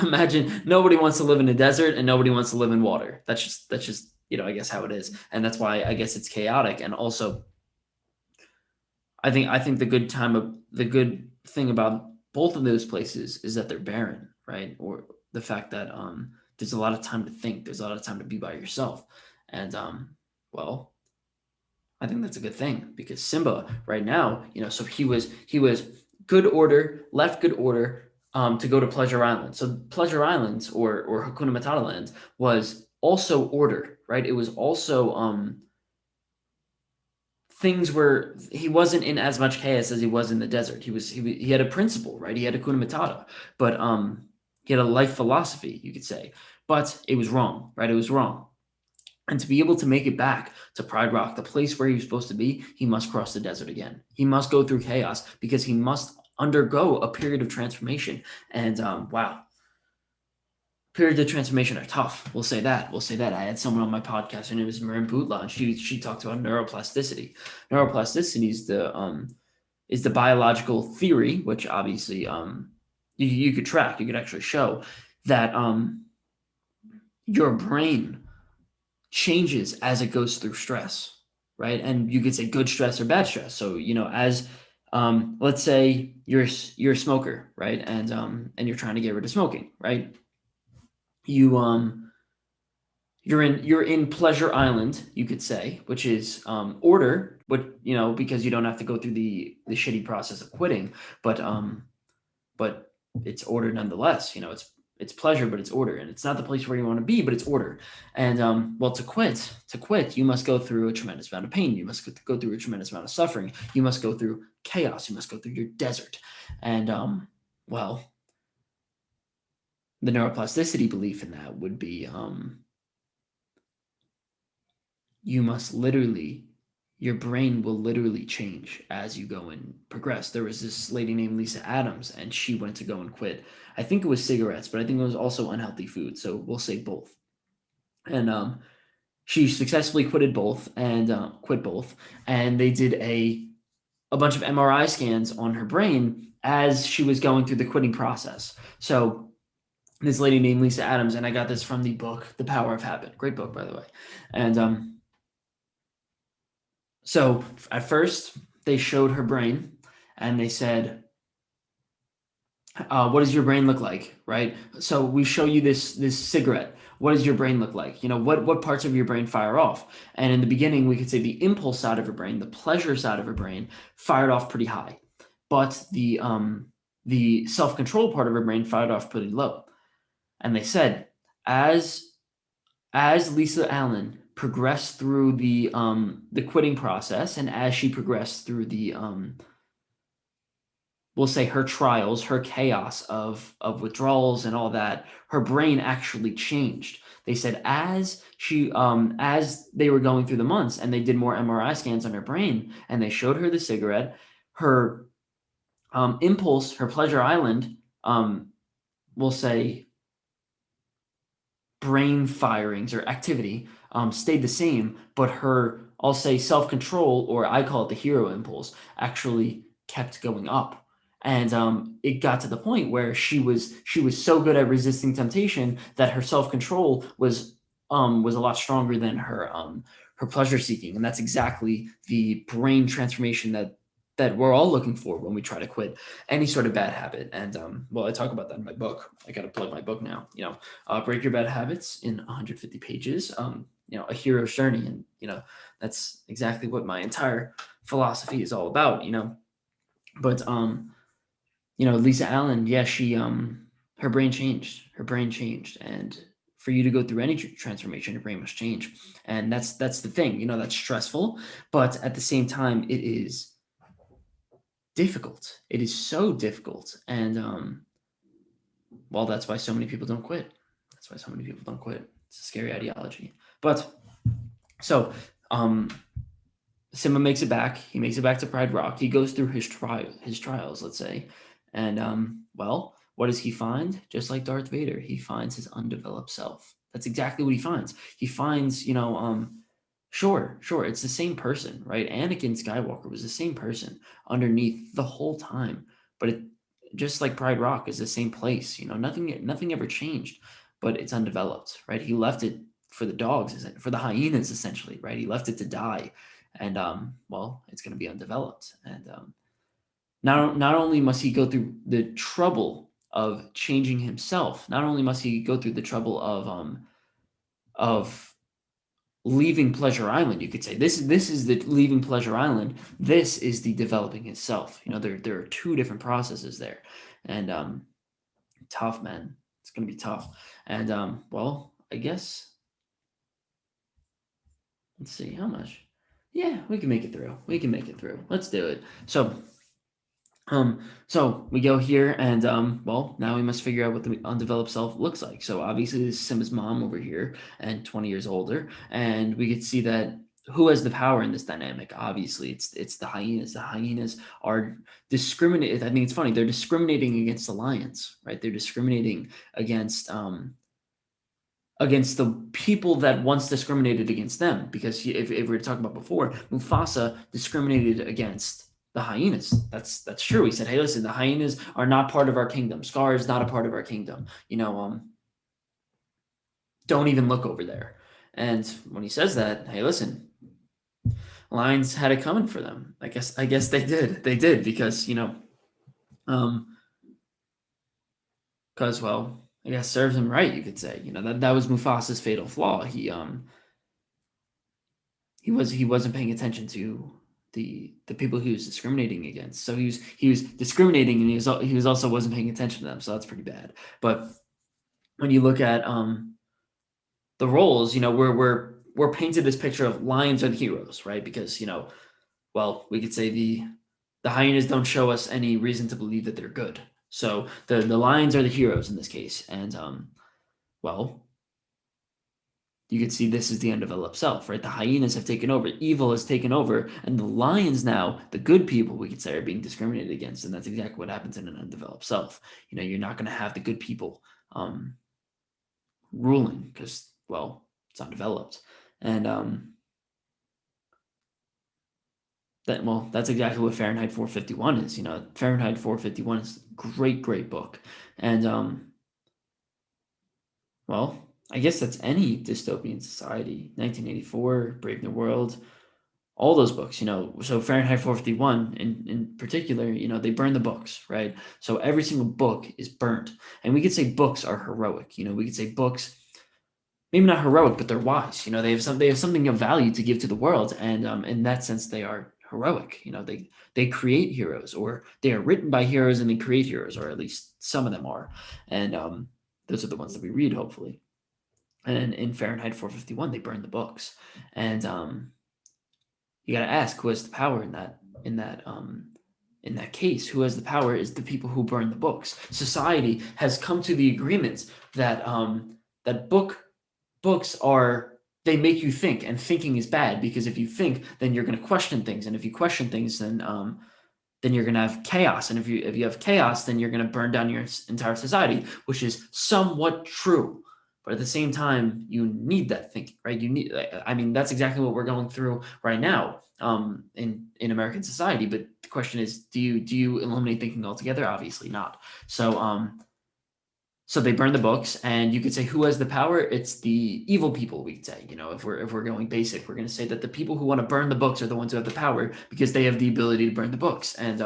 Imagine nobody wants to live in a desert and nobody wants to live in water. That's just I guess how it is, and that's why I guess it's chaotic. And also, I think the good thing about both of those places is that they're barren, right? Or the fact that there's a lot of time to think, there's a lot of time to be by yourself, and well, I think that's a good thing because Simba right now, so he was good order, left good order to go to Pleasure Island. So Pleasure Island or Hakuna Matata Land was also order, right? It was also things where he wasn't in as much chaos as he was in the desert. He had a principle, right? He had a Hakuna Matata, but he had a life philosophy, you could say, but it was wrong, right? It was wrong. And to be able to make it back to Pride Rock, the place where he was supposed to be, he must cross the desert again. He must go through chaos because he must undergo a period of transformation. And wow, periods of transformation are tough. We'll say that. I had someone on my podcast, her name is Marin Bootla, and she talked about neuroplasticity. Neuroplasticity is the biological theory, which obviously you could track, you could actually show that your brain changes as it goes through stress, right? And you could say good stress or bad stress. So as let's say you're a smoker, right? And you're trying to get rid of smoking, right? You're in Pleasure Island, you could say, which is order, but because you don't have to go through the shitty process of quitting, but it's order nonetheless. It's pleasure, but it's order, and it's not the place where you want to be, but it's order. And well, to quit, you must go through a tremendous amount of pain. You must go through a tremendous amount of suffering. You must go through chaos. You must go through your desert. And well, the neuroplasticity belief in that would be your brain will literally change as you go and progress. There was this lady named Lisa Adams, and she went to go and quit. I think it was cigarettes, but I think it was also unhealthy food. So we'll say both. And she successfully quit both, and they did a bunch of MRI scans on her brain as she was going through the quitting process. So this lady named Lisa Adams, and I got this from the book The Power of Habit. Great book, by the way. And so at first, they showed her brain, and they said, what does your brain look like, right? So we show you this cigarette what does your brain look like? What parts of your brain fire off? And in the beginning, we could say the impulse side of her brain, the pleasure side of her brain, fired off pretty high, but the self-control part of her brain fired off pretty low. And they said, as Lisa Allen progressed through the quitting process, and as she progressed through we'll say her trials, her chaos of withdrawals and all that, her brain actually changed. They said as they were going through the months and they did more MRI scans on her brain and they showed her the cigarette, her impulse, her pleasure island, we'll say brain firings or activity stayed the same, but her, I'll say, self-control, or I call it the hero impulse, actually kept going up. And it got to the point where she was so good at resisting temptation that her self-control was a lot stronger than her pleasure seeking. And that's exactly the brain transformation that we're all looking for when we try to quit any sort of bad habit. And well, I talk about that in my book. I got to plug my book now. Break Your Bad Habits in 150 pages. A hero's journey, and that's exactly what my entire philosophy is all about. But Lisa Allen, yeah, she her brain changed. Her brain changed, and for you to go through any transformation, your brain must change, and that's the thing. That's stressful, but at the same time, it is difficult. It is so difficult, and well, that's why so many people don't quit. That's why so many people don't quit. It's a scary ideology. But so Simba makes it back. He makes it back to Pride Rock. He goes through his trials, let's say, and well, what does he find? Just like Darth Vader, he finds his undeveloped self. That's exactly what he finds. He finds, sure, it's the same person, right? Anakin Skywalker was the same person underneath the whole time, but it just like Pride Rock is the same place. Nothing ever changed, but it's undeveloped, right? He left it for the dogs, for the hyenas, essentially, right? He left it to die, and well, it's going to be undeveloped. And not only must he go through the trouble of changing himself, not only must he go through the trouble of leaving Pleasure Island. You could say this is the leaving Pleasure Island. This is the developing himself. There are two different processes there, and tough, man. It's going to be tough. And well, I guess let's see how much. Yeah, we can make it through. We can make it through. Let's do it. So we go here, and well, now we must figure out what the undeveloped self looks like. So obviously, this is Simba's mom over here, and 20 years older, and we could see that who has the power in this dynamic. Obviously, it's the hyenas. The hyenas are discriminating. I think it's funny. They're discriminating against the lions, right? They're discriminating against the people that once discriminated against them. Because if we were talking about before, Mufasa discriminated against the hyenas. That's true. He said, "Hey, listen, the hyenas are not part of our kingdom. Scar is not a part of our kingdom. Don't even look over there." And when he says that, hey, listen, lions had it coming for them. I guess they did. They did because because well, I guess serves him right. You could say that was Mufasa's fatal flaw. He wasn't paying attention to the people he was discriminating against. So he was discriminating, and he was also wasn't paying attention to them. So that's pretty bad. But when you look at the roles, we're painted this picture of lions are the heroes, right? Because well, we could say the hyenas don't show us any reason to believe that they're good. So the lions are the heroes in this case, and well, you could see this is the undeveloped self, right? The hyenas have taken over, evil has taken over, and the lions now, the good people, we could say, are being discriminated against, and that's exactly what happens in an undeveloped self. You're not going to have the good people ruling because, well, it's undeveloped, and that's exactly what Fahrenheit 451 is. Fahrenheit 451 is a great book, and well, I guess that's any dystopian society. 1984, Brave New World, all those books, so Fahrenheit 451 in particular, they burn the books, right? So every single book is burnt. And we could say books are heroic. We could say books maybe not heroic, but they're wise. They have something of value to give to the world, and in that sense, they are heroic. They create heroes, or they are written by heroes, and they create heroes, or at least some of them are, and those are the ones that we read, hopefully. And in Fahrenheit 451, they burn the books, and you got to ask who has the power in that case. Who has the power is the people who burn the books. Society has come to the agreement that that books are, they make you think, and thinking is bad, because if you think, then you're going to question things, and if you question things, then you're going to have chaos, and if you have chaos, then you're going to burn down your entire society, which is somewhat true. But at the same time, you need that thinking, right? I mean, that's exactly what we're going through right now, in American society. But the question is, do you eliminate thinking altogether? Obviously not. So they burn the books, and you could say who has the power? It's the evil people. We'd say, if we're going basic, we're going to say that the people who want to burn the books are the ones who have the power, because they have the ability to burn the books. And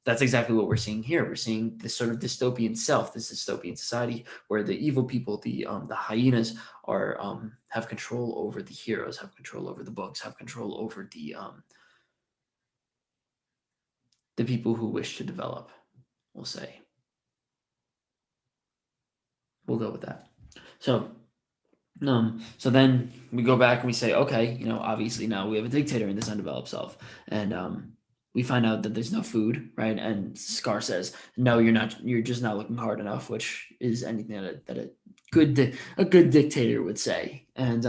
that's exactly what we're seeing here. We're seeing this sort of dystopian self, this dystopian society, where the evil people, the hyenas, are have control over the heroes, have control over the books, have control over the people who wish to develop. We'll say, we'll go with that. So then we go back and we say, okay, obviously now we have a dictator in this undeveloped self, and we find out that there's no food, right? And Scar says, "No, you're not. You're just not looking hard enough," which is anything that a good dictator would say. And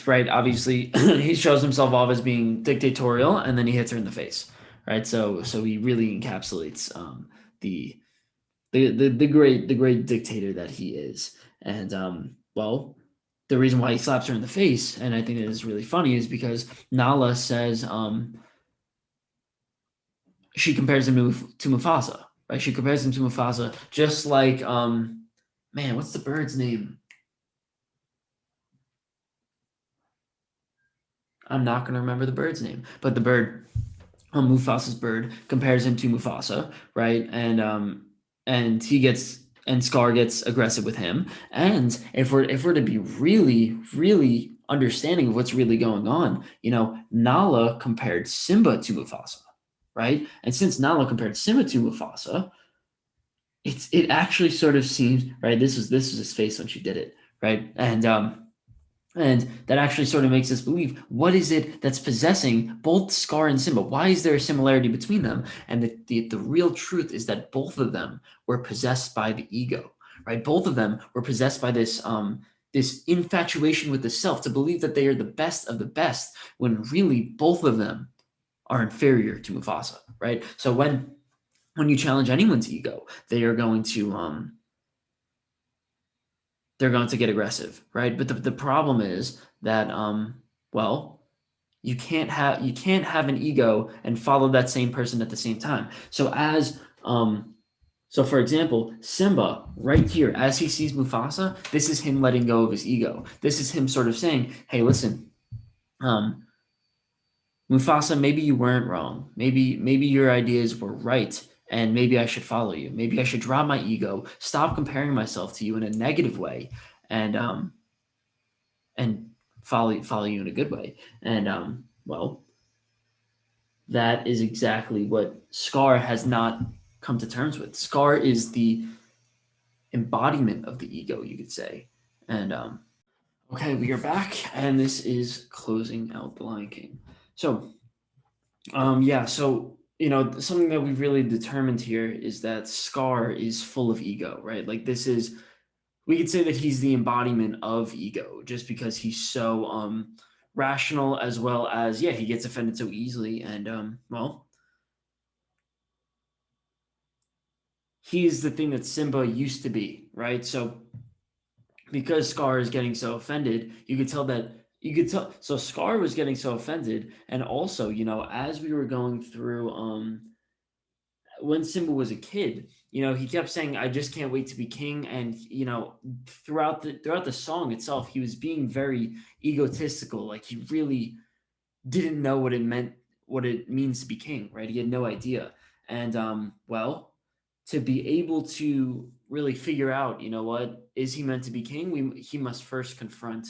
right, obviously, he shows himself off as being dictatorial, and then he hits her in the face, right? So he really encapsulates the the great dictator that he is. And well, the reason why he slaps her in the face, and I think it is really funny, is because Nala says she compares him to Mufasa, right? She compares him to Mufasa, just like man, what's the bird's name? I'm not going to remember the bird's name, but the bird, Mufasa's bird, compares him to Mufasa, right? And he gets, and Scar gets aggressive with him. And if we're to be really, really understanding of what's really going on, Nala compared Simba to Mufasa, right? And since Nala compared Simba to Mufasa, it actually sort of seems, right. This was his face when she did it, right? And that actually sort of makes us believe, what is it that's possessing both Scar and Simba? Why is there a similarity between them? And the real truth is that both of them were possessed by the ego, right? Both of them were possessed by this infatuation with the self, to believe that they are the best of the best, when really both of them are inferior to Mufasa, right? So when you challenge anyone's ego, they're going to get aggressive, right? But the problem is that well, you can't have an ego and follow that same person at the same time. So for example, Simba right here, as he sees Mufasa, this is him letting go of his ego. This is him sort of saying, "Hey, listen, um, Mufasa, maybe you weren't wrong. Maybe your ideas were right, and maybe I should follow you. Maybe I should drop my ego, stop comparing myself to you in a negative way, and and follow you in a good way." And well, that is exactly what Scar has not come to terms with. Scar is the embodiment of the ego, you could say. And okay, we are back, and this is closing out the Lion King. So yeah, so something that we've really determined here is that Scar is full of ego, right? Like, this is, we could say that he's the embodiment of ego, just because he's so rational, as well as, yeah, he gets offended so easily. And well, he's the thing that Simba used to be, right? So because Scar is getting so offended, you could tell, so Scar was getting so offended. And also, as we were going through when Simba was a kid, he kept saying, "I just can't wait to be king." And throughout the song itself, he was being very egotistical. Like, he really didn't know what it means to be king, right? He had no idea. And well, to be able to really figure out, you know what, is he meant to be king? He must first confront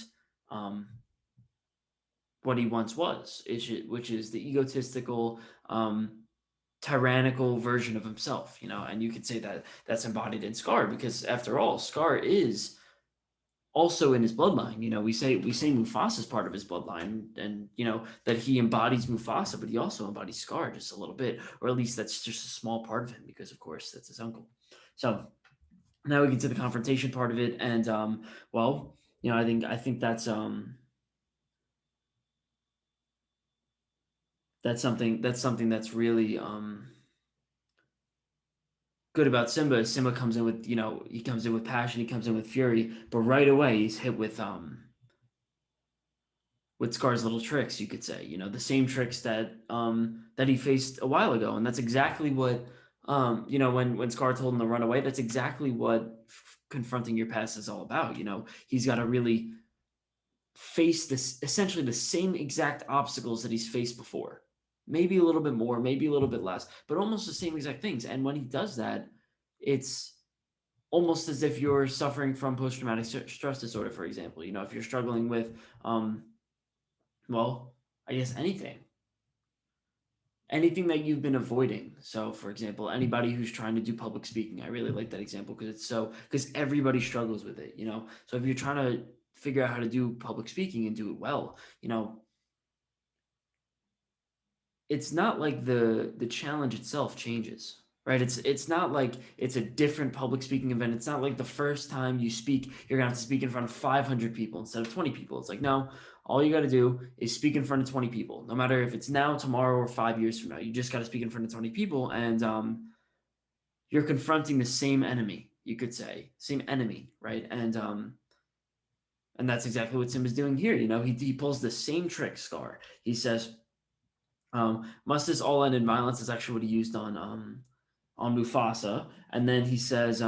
um, what he once was, which is the egotistical, tyrannical version of himself, you know. And you could say that that's embodied in Scar, because after all, Scar is also in his bloodline. You know, we say Mufasa is part of his bloodline, and you know that he embodies Mufasa, but he also embodies Scar just a little bit, or at least that's just a small part of him, because of course that's his uncle. So now we get to the confrontation part of it, and well, you know, I think that's something that's really good about Simba. Is Simba comes in with, you know, he comes in with passion, he comes in with fury, but right away he's hit with Scar's little tricks, you could say, you know, the same tricks that he faced a while ago. And that's exactly what, you know, when Scar told him to run away, that's exactly what confronting your past is all about. You know, he's got to really face this, essentially the same exact obstacles that he's faced before. Maybe a little bit more, maybe a little bit less, but almost the same exact things. And when he does that, it's almost as if you're suffering from post-traumatic stress disorder, for example. You know, if you're struggling with, well, I guess anything that you've been avoiding. So, for example, anybody who's trying to do public speaking, I really like that example because everybody struggles with it, you know. So if you're trying to figure out how to do public speaking and do it well, you know, it's not like the challenge itself changes, right? It's not like it's a different public speaking event. It's not like the first time you speak, you're gonna have to speak in front of 500 people instead of 20 people. It's like, no, all you got to do is speak in front of 20 people, no matter if it's now, tomorrow, or 5 years from now. You just got to speak in front of 20 people, and you're confronting the same enemy, you could say, same enemy, right? And that's exactly what Simba's doing here. You know, he pulls the same trick, Scar. He says, must this all end in violence, is actually what he used on Mufasa. And then he says,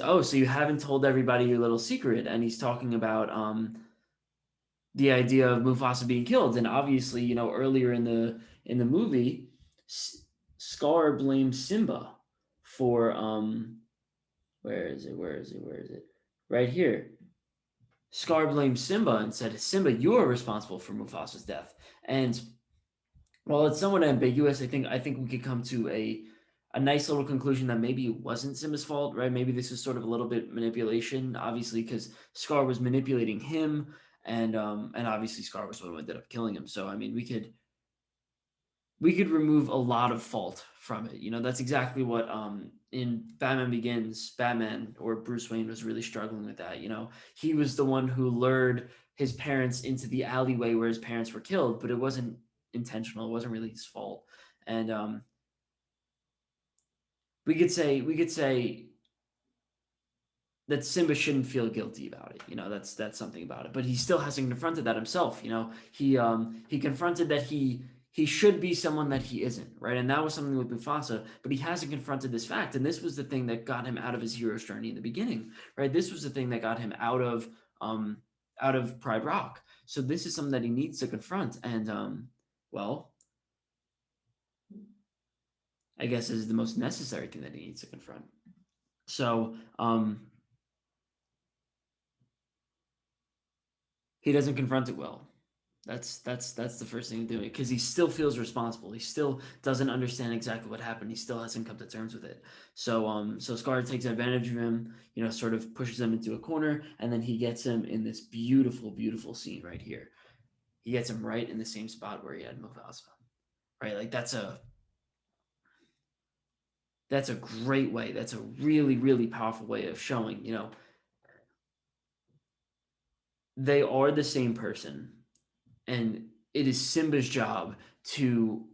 oh, so you haven't told everybody your little secret. And he's talking about the idea of Mufasa being killed. And obviously, you know, earlier in the movie, Scar blames Simba for where is it? Where is it? Where is it? Right here. Scar blames Simba and said, Simba, you are responsible for Mufasa's death. And while it's somewhat ambiguous, I think we could come to a nice little conclusion that maybe it wasn't Simba's fault, right? Maybe this was sort of a little bit manipulation, obviously, because Scar was manipulating him, and obviously Scar was the one who ended up killing him. So I mean, we could remove a lot of fault from it. You know, that's exactly what in Batman Begins, Batman or Bruce Wayne was really struggling with that. You know, he was the one who lured his parents into the alleyway where his parents were killed, but it wasn't intentional. It wasn't really his fault. And we could say that Simba shouldn't feel guilty about it. You know, that's something about it. But he still hasn't confronted that himself. You know, he confronted that he should be someone that he isn't, right? And that was something with Mufasa, but he hasn't confronted this fact. And this was the thing that got him out of his hero's journey in the beginning, right? This was the thing that got him out of Pride Rock. So this is something that he needs to confront. And well, I guess is the most necessary thing that he needs to confront. So he doesn't confront it well. That's the first thing to do it, because he still feels responsible. He still doesn't understand exactly what happened. He still hasn't come to terms with it. So Scar takes advantage of him, you know, sort of pushes him into a corner, and then he gets him in this beautiful, beautiful scene right here. He gets him right in the same spot where he had Mufasa. Right? Like that's a great way. That's a really, really powerful way of showing, you know, they are the same person, and it is Simba's job to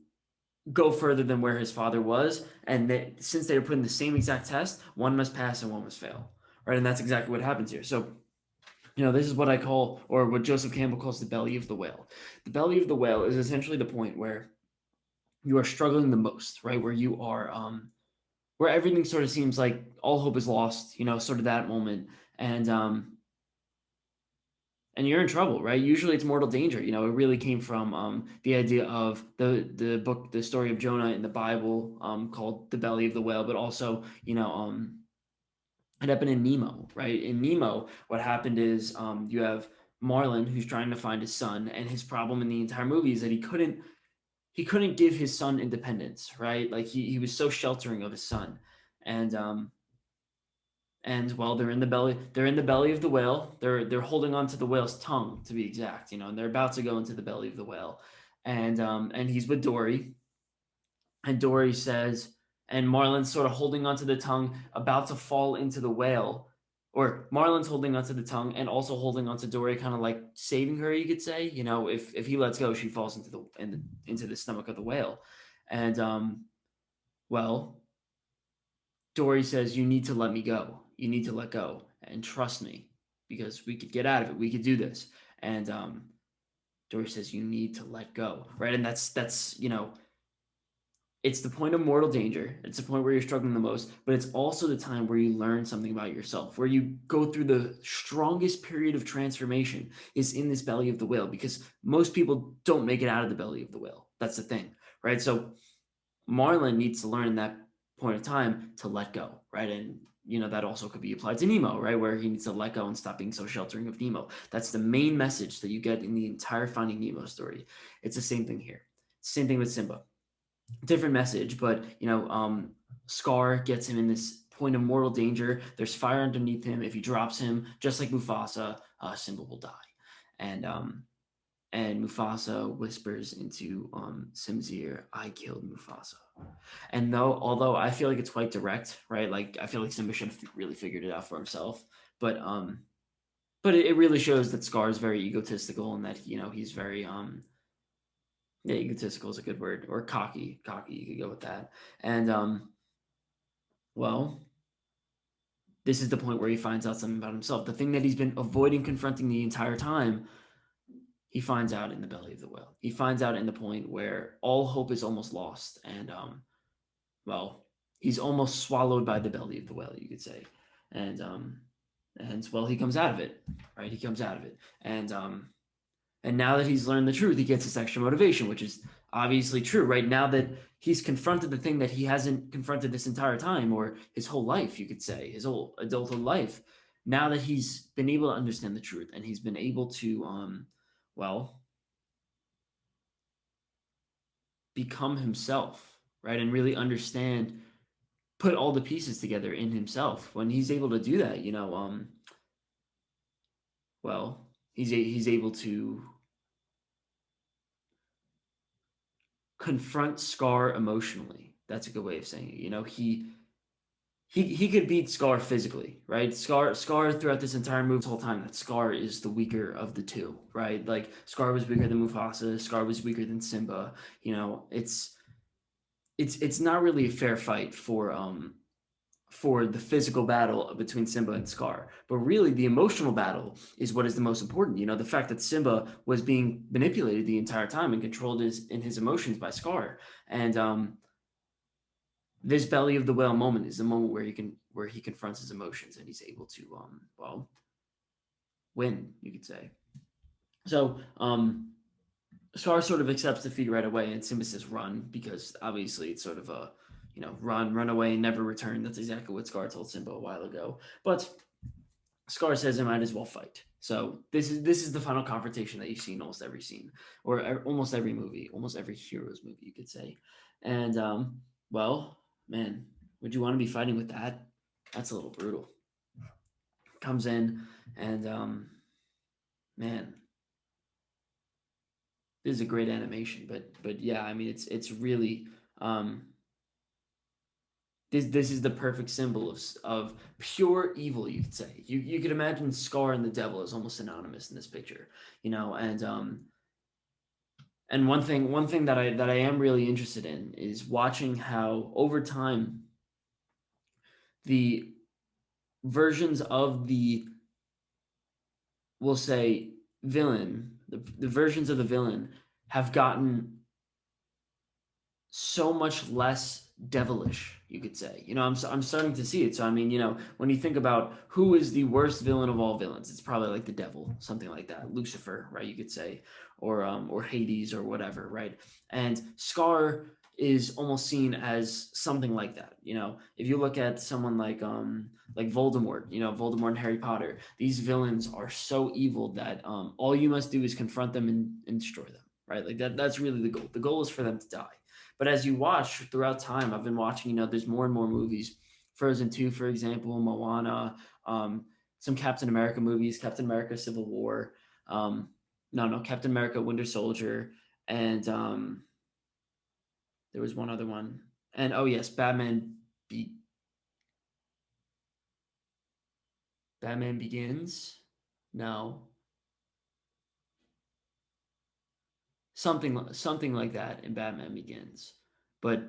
go further than where his father was, and that since they were put in the same exact test, one must pass and one must fail, right? And that's exactly what happens here. So, you know, this is what I call, or what Joseph Campbell calls, the belly of the whale. The belly of the whale is essentially the point where you are struggling the most, right? Where you are, where everything sort of seems like all hope is lost, you know, sort of that moment. And and you're in trouble, right? Usually it's mortal danger. You know, it really came from the idea of the story of Jonah in the Bible, called the belly of the whale, but also, it happened in Nemo, right? In Nemo, what happened is, you have Marlin who's trying to find his son, and his problem in the entire movie is that he couldn't give his son independence, right? Like he was so sheltering of his son, and well, they're in the belly of the whale. They're holding on to the whale's tongue, to be exact, and they're about to go into the belly of the whale, and he's with Dory, and Dory says, and Marlin's sort of holding onto the tongue, about to fall into the whale, or Marlin's holding onto the tongue and also holding onto Dory, kind of like saving her, you could say. If he lets go, she falls into the stomach of the whale, and well, Dory says, "You need to let me go. You need to let go and trust me, because we could get out of it. We could do this." And Dory says, "You need to let go," right? And that's it's the point of mortal danger. It's the point where you're struggling the most, but it's also the time where you learn something about yourself, where you go through the strongest period of transformation is in this belly of the whale, because most people don't make it out of the belly of the whale. That's the thing, right? So Marlin needs to learn in that point of time to let go, right? And that also could be applied to Nemo, right? Where he needs to let go and stop being so sheltering of Nemo. That's the main message that you get in the entire Finding Nemo story. It's the same thing here. Same thing with Simba. Different message, but Scar gets him in this point of mortal danger. There's fire underneath him. If he drops him, just like Mufasa, Simba will die. And Mufasa whispers into Simba's ear, "I killed Mufasa." And although I feel like it's quite direct, right? Like I feel like Simba should have really figured it out for himself. But it really shows that Scar is very egotistical, and that he's very yeah, egotistical is a good word, or cocky. Cocky, you could go with that. And well, this is the point where he finds out something about himself. The thing that he's been avoiding confronting the entire time, he finds out in the belly of the whale. He finds out in the point where all hope is almost lost, and well, he's almost swallowed by the belly of the whale, you could say, and well, he comes out of it, right? He comes out of it, and now that he's learned the truth, he gets this extra motivation, which is obviously true, right? Now that he's confronted the thing that he hasn't confronted this entire time, or his whole life, you could say, his whole adulthood life. Now that he's been able to understand the truth, and he's been able to, well, become himself, right? And really understand, put all the pieces together in himself. When he's able to do that, well, he's able to confront Scar emotionally. That's a good way of saying it. He could beat Scar physically, right? Scar throughout this entire movie, this whole time, that Scar is the weaker of the two, right? Like Scar was weaker than Mufasa, Scar was weaker than Simba. It's not really a fair fight for the physical battle between Simba and Scar. But really, the emotional battle is what is the most important. The fact that Simba was being manipulated the entire time and controlled in his emotions by Scar. And this belly of the whale moment is the moment where he confronts his emotions, and he's able to well, win, you could say. So Scar sort of accepts defeat right away, and Simba says run, because obviously it's sort of a run away and never return. That's exactly what Scar told Simba a while ago. But Scar says I might as well fight. So this is the final confrontation that you see in almost every scene, or almost every movie, almost every hero's movie, you could say. And well, man, would you want to be fighting with that? That's a little brutal. Comes in, and man, this is a great animation. But yeah, I mean, it's really this is the perfect symbol of pure evil, you could say. You could imagine Scar and the devil as almost synonymous in this picture, and one thing that I am really interested in is watching how over time the versions of the, we'll say, villain, the versions of the villain have gotten so much less devilish, you could say. I'm starting to see it. So I mean, when you think about who is the worst villain of all villains, it's probably like the devil, something like that, Lucifer, right? You could say, or Hades or whatever, right? And Scar is almost seen as something like that. If you look at someone like Voldemort, Voldemort and Harry Potter, these villains are so evil that all you must do is confront them and destroy them, right? Like that's really the goal. The goal is for them to die. But as you watch throughout time, I've been watching, there's more and more movies. Frozen 2, for example, Moana, some Captain America movies, Captain America Civil War, no, Captain America Winter Soldier, and there was one other one. And oh yes, Batman Begins. No, something like that in Batman Begins. But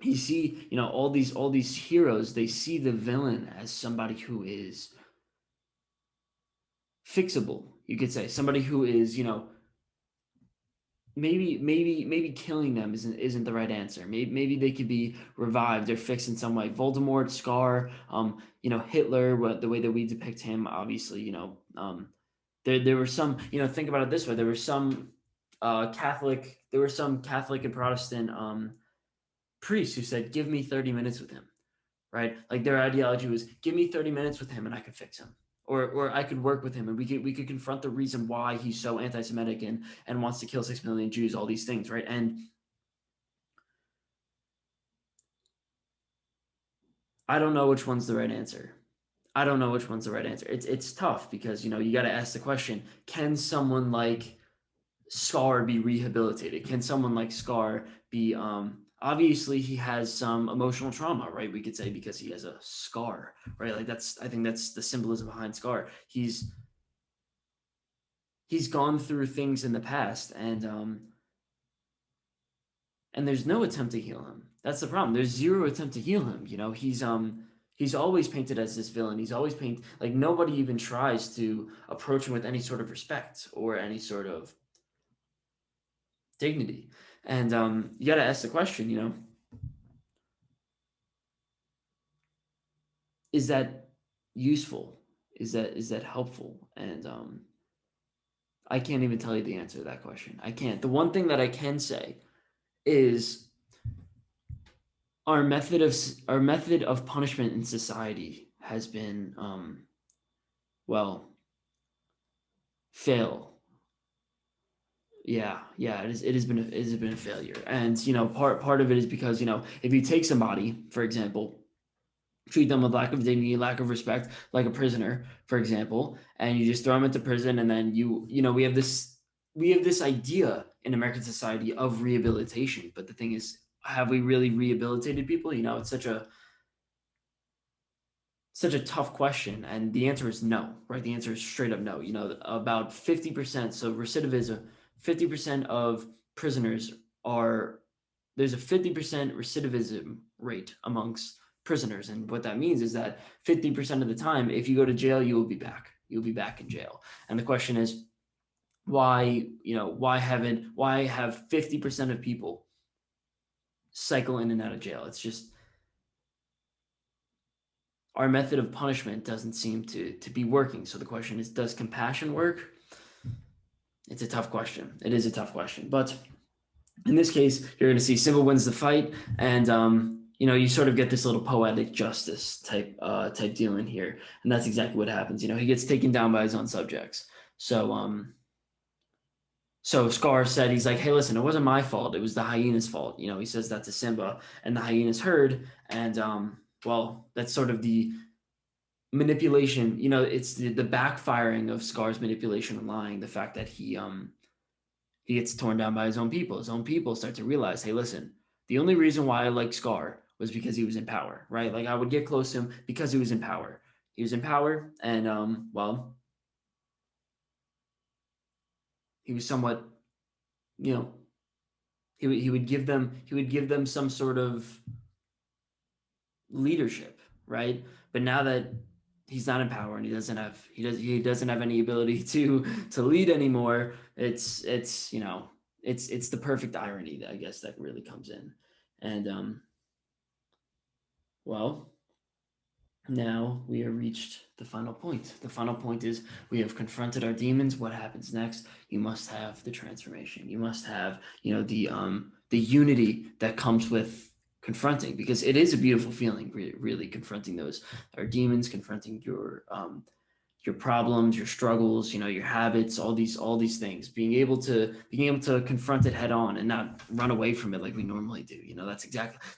you see, all these heroes, they see the villain as somebody who is fixable, you could say, somebody who is, maybe killing them isn't the right answer. Maybe they could be revived or fixed in some way. Voldemort, Scar, Hitler, the way that we depict him, obviously, there were some, think about it this way, there were some Catholic and Protestant priests who said, give me 30 minutes with him, right? Like their ideology was, give me 30 minutes with him and I could fix him. Or I could work with him and we could confront the reason why he's so anti-Semitic and wants to kill 6 million Jews, all these things, right? And I don't know which one's the right answer. I don't know which one's the right answer. It's tough because you got to ask the question: can someone like Scar be rehabilitated? Can someone like Scar be obviously he has some emotional trauma, right? We could say because he has a scar, right? Like I think that's the symbolism behind Scar. He's gone through things in the past and there's no attempt to heal him. That's the problem. There's zero attempt to heal him. He's always painted as this villain. He's always painted like nobody even tries to approach him with any sort of respect or any sort of dignity. And you got to ask the question, is that useful? Is that helpful? And I can't even tell you the answer to that question. I can't. The one thing that I can say is our method of punishment in society has been well, fail. Yeah, it has been a failure. And part of it is because if you take somebody, for example, treat them with lack of dignity, lack of respect, like a prisoner, for example, and you just throw them into prison, and then we have this idea in American society of rehabilitation. But the thing is, have we really rehabilitated people? It's such a tough question, and the answer is no, right? The answer is straight up no. About 50%, so recidivism, 50% of prisoners are there's a 50% recidivism rate amongst prisoners. And what that means is that 50% of the time, if you go to jail, you will be back. You'll be back in jail. And the question is, why have 50% of people cycle in and out of jail? It's just our method of punishment doesn't seem to be working. So the question is, does compassion work? It's a tough question. It is a tough question. But in this case, you're going to see Simba wins the fight, and you sort of get this little poetic justice type deal in here, and that's exactly what happens. He gets taken down by his own subjects. So Scar said, he's like, hey, listen, it wasn't my fault. It was the hyena's fault. He says that to Simba, and the hyenas heard, and well, that's sort of the manipulation. It's the backfiring of Scar's manipulation and lying. The fact that he gets torn down by his own people. His own people start to realize, hey, listen, the only reason why I like Scar was because he was in power, right? Like I would get close to him because he was in power. He was in power, and well, he was somewhat, you know, he would give them some sort of leadership, right? But now that he's not in power and he doesn't have any ability to lead anymore, it's the perfect irony that I guess that really comes in. And Well, now we have reached the final point. The final point is we have confronted our demons. What happens next? You must have the transformation. You must have, the unity that comes with confronting, because it is a beautiful feeling, really confronting those our demons, confronting your problems, your struggles, your habits, all these things, being able to confront it head on and not run away from it like we normally do.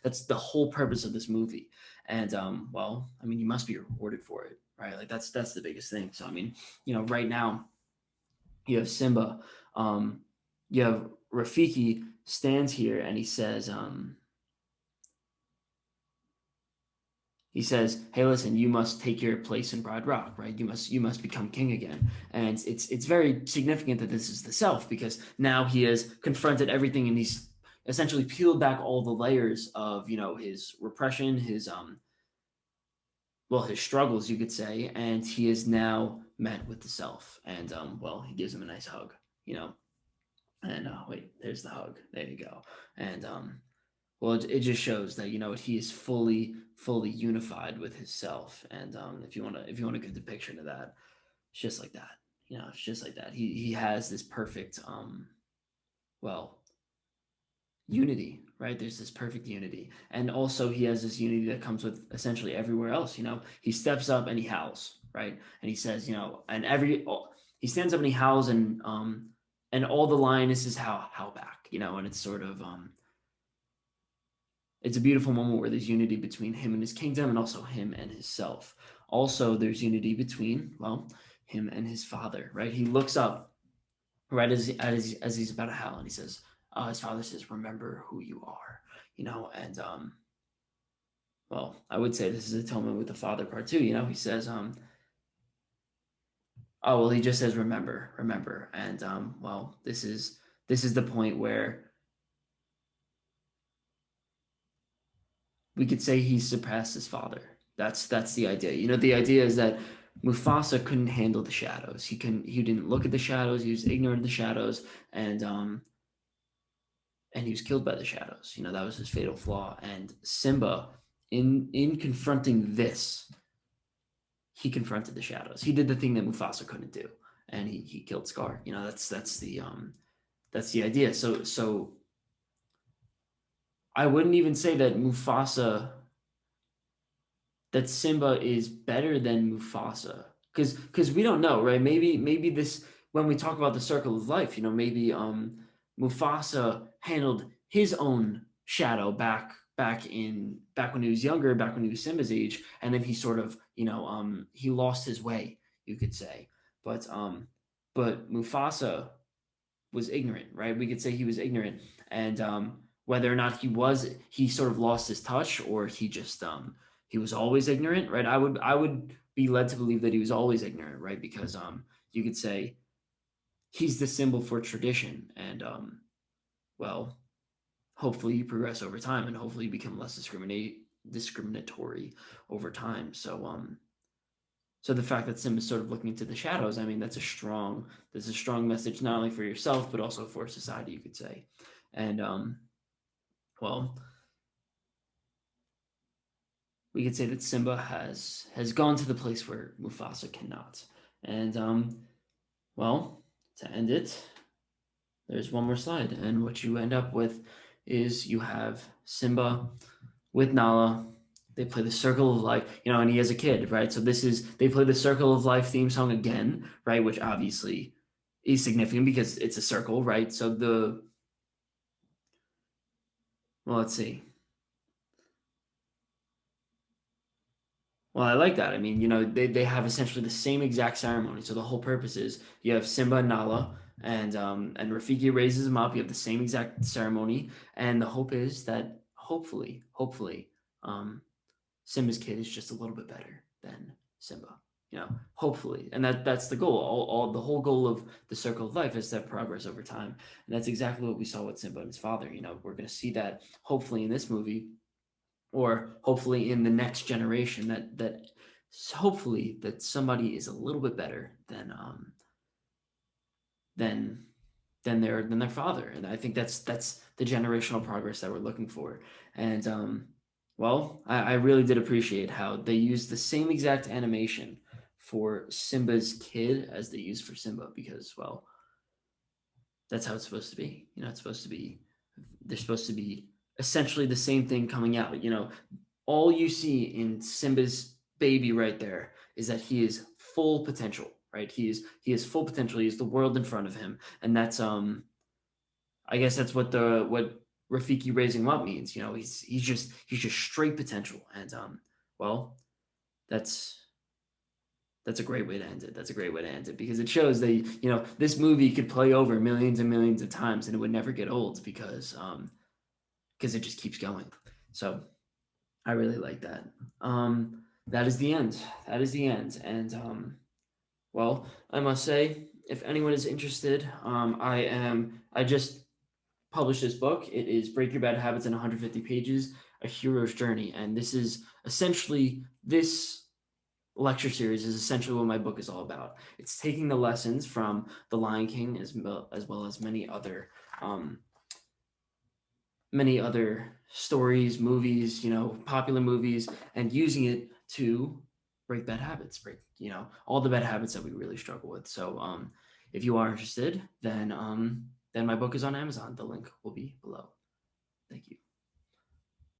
That's the whole purpose of this movie. And well, I mean, you must be rewarded for it, right? Like that's the biggest thing. So I mean, right now you have Simba, um, you have Rafiki stands here and he says, "Hey, listen, you must take your place in Broad Rock, right? You must become king again." And it's very significant that this is the self, because now he has confronted everything and he's essentially peeled back all the layers of his repression, his struggles, you could say, and he is now met with the self. And well, he gives him a nice hug, you know. And wait, there's the hug. There you go. And well, it just shows that he is fully unified with his self. And if you want a good depiction of that, it's just like that. It's just like that. He has this perfect well unity, right? There's this perfect unity, and also he has this unity that comes with essentially everywhere else. He steps up and he howls, right? And he says, and he stands up and he howls, and all the lionesses howl back, and it's sort of it's a beautiful moment where there's unity between him and his kingdom, and also him and his self. Also, there's unity between, well, him and his father, right? He looks up right as he's about to howl, and he says, his father says, "Remember who you are," and well, I would say this is atonement with the father part too. He says, oh well, he just says, "Remember, remember," and well, this is the point where we could say he surpassed his father. That's the idea. The idea is that Mufasa couldn't handle the shadows. He didn't look at the shadows. He was ignorant of the shadows, and he was killed by the shadows. That was his fatal flaw. And Simba, in confronting this, he confronted the shadows. He did the thing that Mufasa couldn't do, and he killed Scar. That's the idea. So I wouldn't even say that Simba is better than Mufasa, because we don't know, right? Maybe this, when we talk about the circle of life, maybe Mufasa handled his own shadow back when he was younger, back when he was Simba's age, and then he sort of he lost his way, you could say. But Mufasa was ignorant, right? We could say he was ignorant, and whether or not he sort of lost his touch, or he was always ignorant, right? I would be led to believe that he was always ignorant, right? Because you could say he's the symbol for tradition, and well, hopefully you progress over time, and hopefully you become less discriminatory over time. So the fact that Sim is sort of looking into the shadows, I mean, that's a strong message, not only for yourself but also for society, you could say. And well, we could say that Simba has gone to the place where Mufasa cannot. And well, to end it, there's one more slide, and what you end up with is you have Simba with Nala. They play the Circle of Life, and he has a kid, right? So they play the Circle of Life theme song again, right? Which obviously is significant because it's a circle, right? Well, let's see. Well, I like that. I mean, they have essentially the same exact ceremony. So the whole purpose is you have Simba and Nala, and Rafiki raises him up. You have the same exact ceremony, and the hope is that hopefully, um, Simba's kid is just a little bit better than Simba. Hopefully, and that's the goal. All the whole goal of the Circle of Life is that progress over time, and that's exactly what we saw with Simba and his father. We're going to see that hopefully in this movie, or hopefully in the next generation, that hopefully that somebody is a little bit better than than their father. And I think that's the generational progress that we're looking for. And Well, I really did appreciate how they used the same exact animation for Simba's kid as they used for Simba because, well, that's how it's supposed to be. It's supposed to be, they're supposed to be essentially the same thing coming out. All you see in Simba's baby right there is that he is full potential, right? He is full potential. He has the world in front of him, and that's I guess that's what Rafiki raising him up means. He's just straight potential, and well, that's that's a great way to end it. That's a great way to end it because it shows that this movie could play over millions and millions of times and it would never get old because it just keeps going. So I really like that. That is the end. That is the end. And well, I must say, if anyone is interested, I just published this book. It is Break Your Bad Habits in 150 Pages, A Hero's Journey. And this is essentially this lecture series is essentially what my book is all about. It's taking the lessons from The Lion King as well as many other stories, movies, popular movies, and using it to break bad habits, break all the bad habits that we really struggle with. So if you are interested, then my book is on Amazon. The link will be below. Thank you.